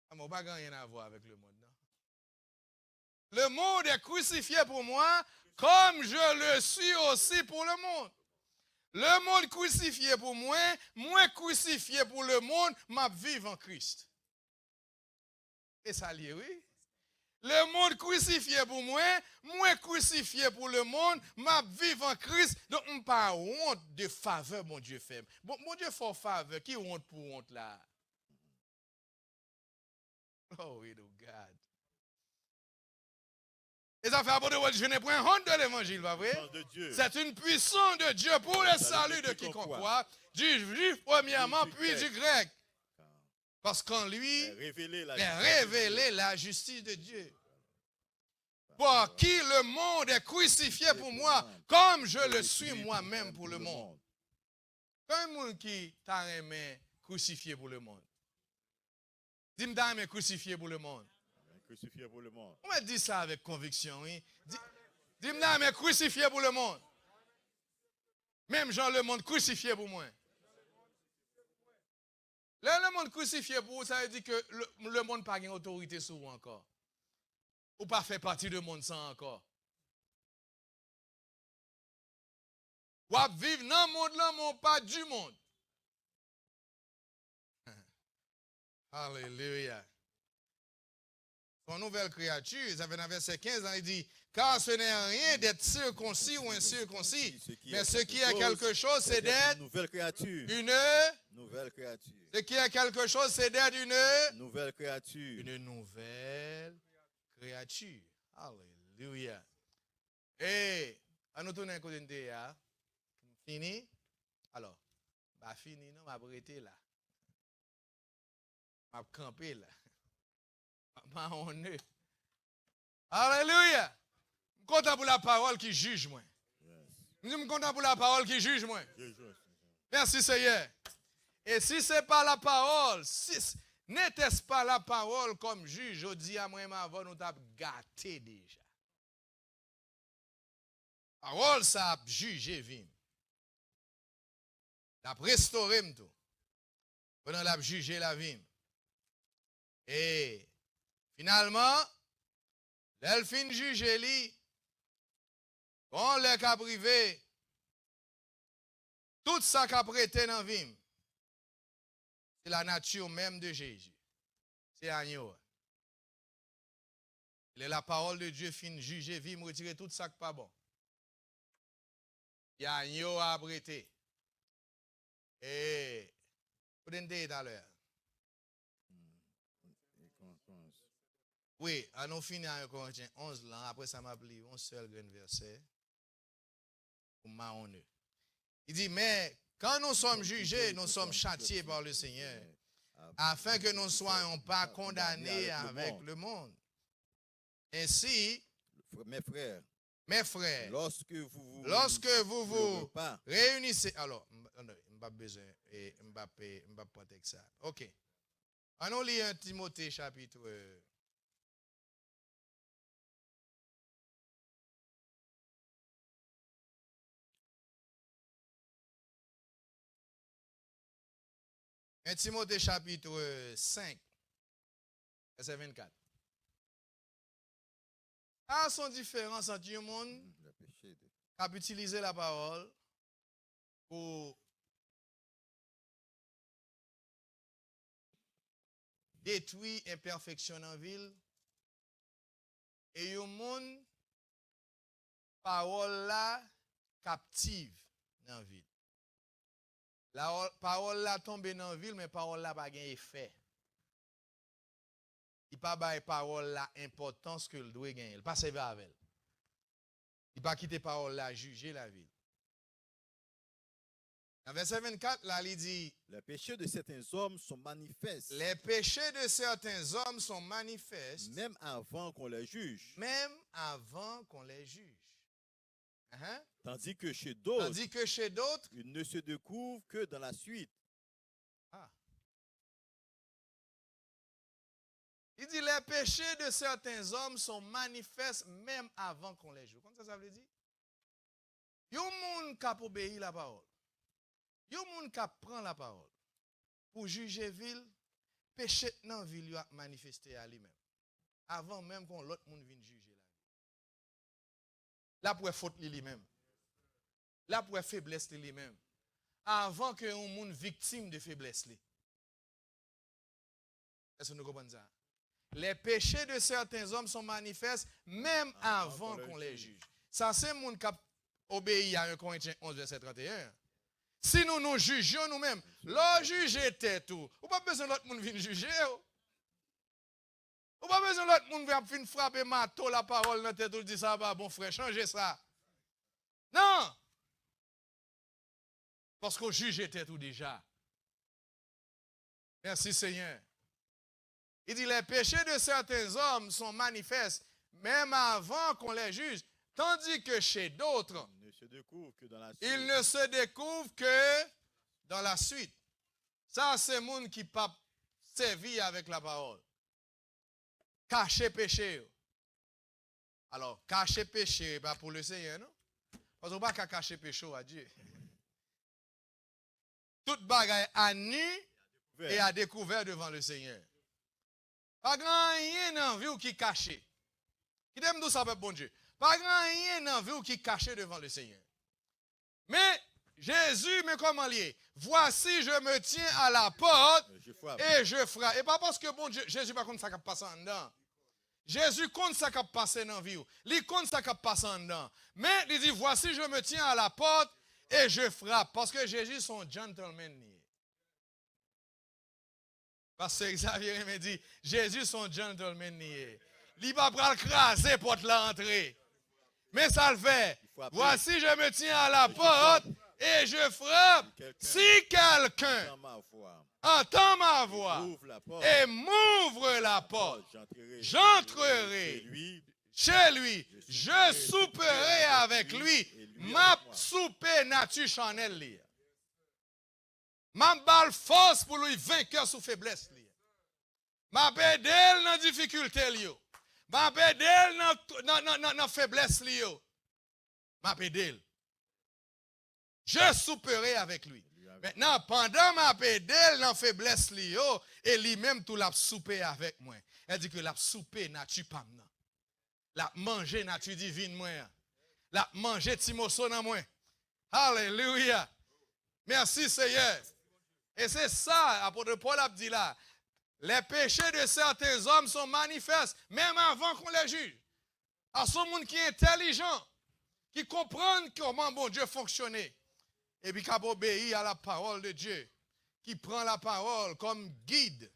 Ça n'a pas rien à voir avec le monde, non? Le monde est crucifié pour moi, comme je le suis aussi pour le monde. Le monde crucifié pour moi, moi crucifié pour le monde, m'a vivre en Christ. Et ça lié, oui. Le monde crucifié pour moi, moi crucifié pour le monde, m'a vivre en Christ. Donc, on pas honte de faveur, mon Dieu fait. Bon Dieu fait faveur, qui honte pour honte là? Oh, oui, oh God. Et ça fait apôtre, je n'ai point honte de l'évangile, pas vrai? C'est une puissance de Dieu pour le salut de quiconque croit, du juif premièrement, puis du grec. Parce qu'en lui, est révélé la justice de Dieu. Pour qui le monde est crucifié pour moi, comme je le suis moi-même pour le monde. Quand un monde qui t'a aimé crucifié pour le monde. Dis-moi t'a aimé crucifié pour le monde. Crucifié pour le monde. On m'a dit ça avec conviction, oui. Dis-moi, mais crucifié pour le monde. Même Jean, le monde crucifié pour moi. Là, le monde crucifié pour vous, ça veut dire que le monde n'a pas d'autorité sur vous encore. Ou pas fait partie du monde sans encore. Ou à vivre dans le monde là, mais pas du monde. Alléluia. Son nouvelle créature, ça fait dans verset 15, il dit, car ce n'est rien d'être circoncis ou incirconcis, mais ce qui est quelque chose, c'est d'être une nouvelle créature. Une nouvelle créature. Ce qui est quelque chose, c'est d'être une nouvelle créature. Une nouvelle créature. Alléluia. Et, à nous tourner un côté de là. Fini? Alors, bah fini, non, m'a arrêté là. M'a campé là. M'a honneur. Alléluia. Je suis content pour la parole qui juge moi. Je suis content pour la parole qui juge moi. Merci Seigneur. Et si ce n'est pas la parole, n'était-ce pas la parole comme juge, je dis à moi, avant nous t'avons gâté déjà. Parole, ça a jugé, vim. Ça a restauré tout. Pendant la jugé la vim. Et finalement, l'elfine juge li, on l'a qu'à privé, tout ça qu'a prêté dans vim. C'est la nature même de Jésus. C'est agneau. Il est la parole de Dieu fin juger, vim, retirer tout ça qui pas bon. Il y a agneau à prêter. Et, vous donnez tout à l'heure. Oui, à nous finir en Corinthiens 11 là, après ça m'a pris un seul grand verset pour m'honneur. Il dit, mais quand nous sommes jugés, nous sommes châtiés par le Seigneur, afin que nous ne soyons pas condamnés avec le monde. Ainsi, mes frères, lorsque vous vous réunissez, alors, je n'ai pas besoin, et je ne vais pas prendre ça. Ok. On lit 1 Timothée chapitre 1 Timothée chapitre 5, verset 24. Ah, son différence entre tout le monde qui a utilisé la parole pour détruire imperfection dans la ville. Et le monde, parole là, captive dans la ville. La parole là tombe dans la ville, mais parole là pas gain effet. Il pas bail parole là importance que le doit gagner. Il pas servir avec elle. Il pas quitter parole là juger la ville. Dans verset 24 là il dit les péchés de certains hommes sont manifestes. Les péchés de certains hommes sont manifestes même avant qu'on les juge. Même avant qu'on les juge. Tandis que chez d'autres, ils ne se découvrent que dans la suite. Ah. Il dit les péchés de certains hommes sont manifestes même avant qu'on les juge. Comment ça veut dire? Il y a un monde qui a obéi la parole. Il y a un monde qui prend la parole. Pour juger ville, péché dans la ville a manifesté à lui-même. Avant même qu'on l'autre monde vienne juger la ville. Là pour faute lui-même. Là pour faiblesse lui-même. Avant que un monde victime de faiblesse lui. Est-ce que nous comprenons ça? Les péchés de certains hommes sont manifestes même avant qu'on les juge. Ça, c'est le monde qui a obéi à 1 Corinthiens 11, verset 31. Si nous nous jugions nous-mêmes, l'on juge tout. Ou pas besoin de l'autre monde venir juger. Ou pas besoin de l'autre monde venir frapper marteau la parole dans tête ou dire ça va, bon frère, changez ça. Non! Parce qu'on juge tout déjà. Merci Seigneur. Il dit les péchés de certains hommes sont manifestes même avant qu'on les juge, tandis que chez d'autres, ils ne se découvrent que dans la suite. Ça, c'est le monde qui pas servi avec la parole. Cacher péché. Alors, cacher péché, pas pour le Seigneur, non? Parce qu'on ne peut pas cacher péché à Dieu. Toute bagaille à nu et à découvert devant le Seigneur. Pas grand rien dans la vie qui caché. Qui t'aime d'où ça peut bon Dieu. Pas grand rien dans la vie qui caché devant le Seigneur. Mais Jésus me comment lié. Voici je me tiens à la porte et je frappe. Et pas parce que bon Dieu, Jésus pas compte ça qui passe en dedans. Jésus compte ça qui passe dans la vie. Il compte ça qui passe en dedans. Mais il dit voici je me tiens à la porte et je frappe. Parce que Jésus son gentleman. Parce que Xavier me dit, Jésus son gentleman. Il va pas craser pour l'entrée. Mais ça le fait. Voici, je me tiens à la porte et je frappe. Si quelqu'un entend ma voix et m'ouvre la porte, j'entrerai chez lui. Je souperai avec lui. Ma souper nature chanel. Ma balle force pour lui vainqueur sous faiblesse. Ma bédelle dans difficulté. Ma bédelle dans faiblesse. Ma bédelle. Je souperai avec lui. Maintenant, pendant ma bédelle dans faiblesse, et lui-même tout l'a soupé avec moi. Elle dit que l'a soupé nature pas moi. L'a mangé nature divine moi. L'a mangé timoso dans moi. Alléluia. Merci Seigneur. Et c'est ça, apôtre Paul a dit là. Les péchés de certains hommes sont manifestes, même avant qu'on les juge. À ce monde qui est intelligent, qui comprend comment bon Dieu fonctionne, et puis qui obéit à la parole de Dieu, qui prend la parole comme guide,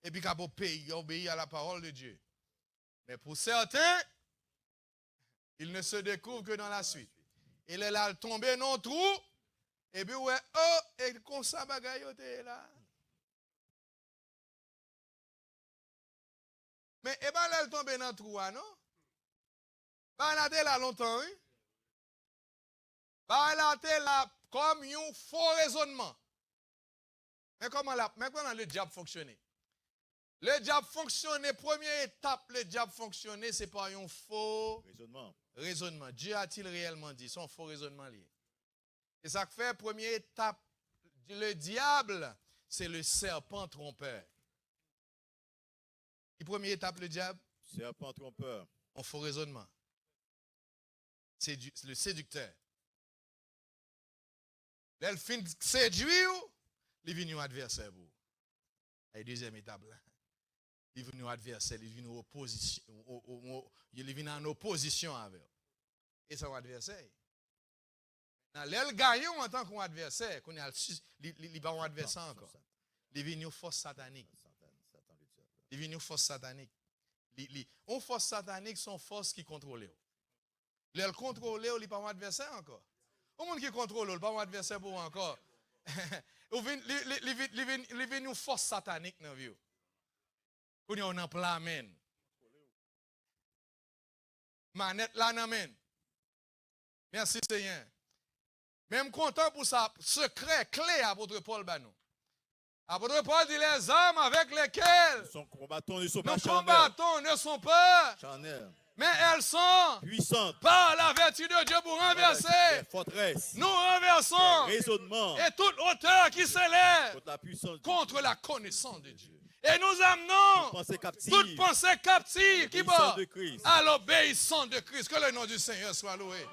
et puis qui obéit à la parole de Dieu. Mais pour certains, ils ne se découvrent que dans la suite. Et là, il tombe dans le trou, et puis, ouais, oh, et comme ça, bagaille, là. Mais, et bien, là, il tombe dans le trou, non? Ben, là, t'es là longtemps, oui? Ben, là, t'es là comme un faux raisonnement. Mais comment le diable fonctionne? Le diable fonctionne, première étape, le diable fonctionne, c'est par un faux raisonnement. Dieu a-t-il réellement dit? C'est un faux raisonnement lié. Et ça fait, première étape, le diable, c'est le serpent trompeur. Et première étape, le diable? Serpent trompeur. Un faux raisonnement. C'est le séducteur. Là, il finit de séduire, il vient un adversaire. La deuxième étape, là. Il vient un adversaire, il vient en opposition. Il vient en opposition avec. Et c'est un adversaire. Là, il gagne en tant qu'adversaire. Il va un adversaire encore. Il vient une force satanique. Il vient une force satanique. Une force satanique, sont forces qui contrôlent. Le contrôler, il n'est pas mon adversaire encore. Au monde qui contrôle, il n'est pas mon adversaire pour encore. Il vient une force satanique dans la vie. Quand on a plein amen. Manette là, amen. Merci Seigneur. Même content pour ça, secret, clé à votre Paul Banou. Apôtre Paul dit les hommes avec lesquels nos combattants ne sont pas charnels. Mais elles sont puissantes par la vertu de Dieu pour renverser. Nous renversons et toute hauteur qui s'élève contre la connaissance de Dieu. Et nous amenons toute pensée captive qui va à l'obéissance de Christ. Que le nom du Seigneur soit loué.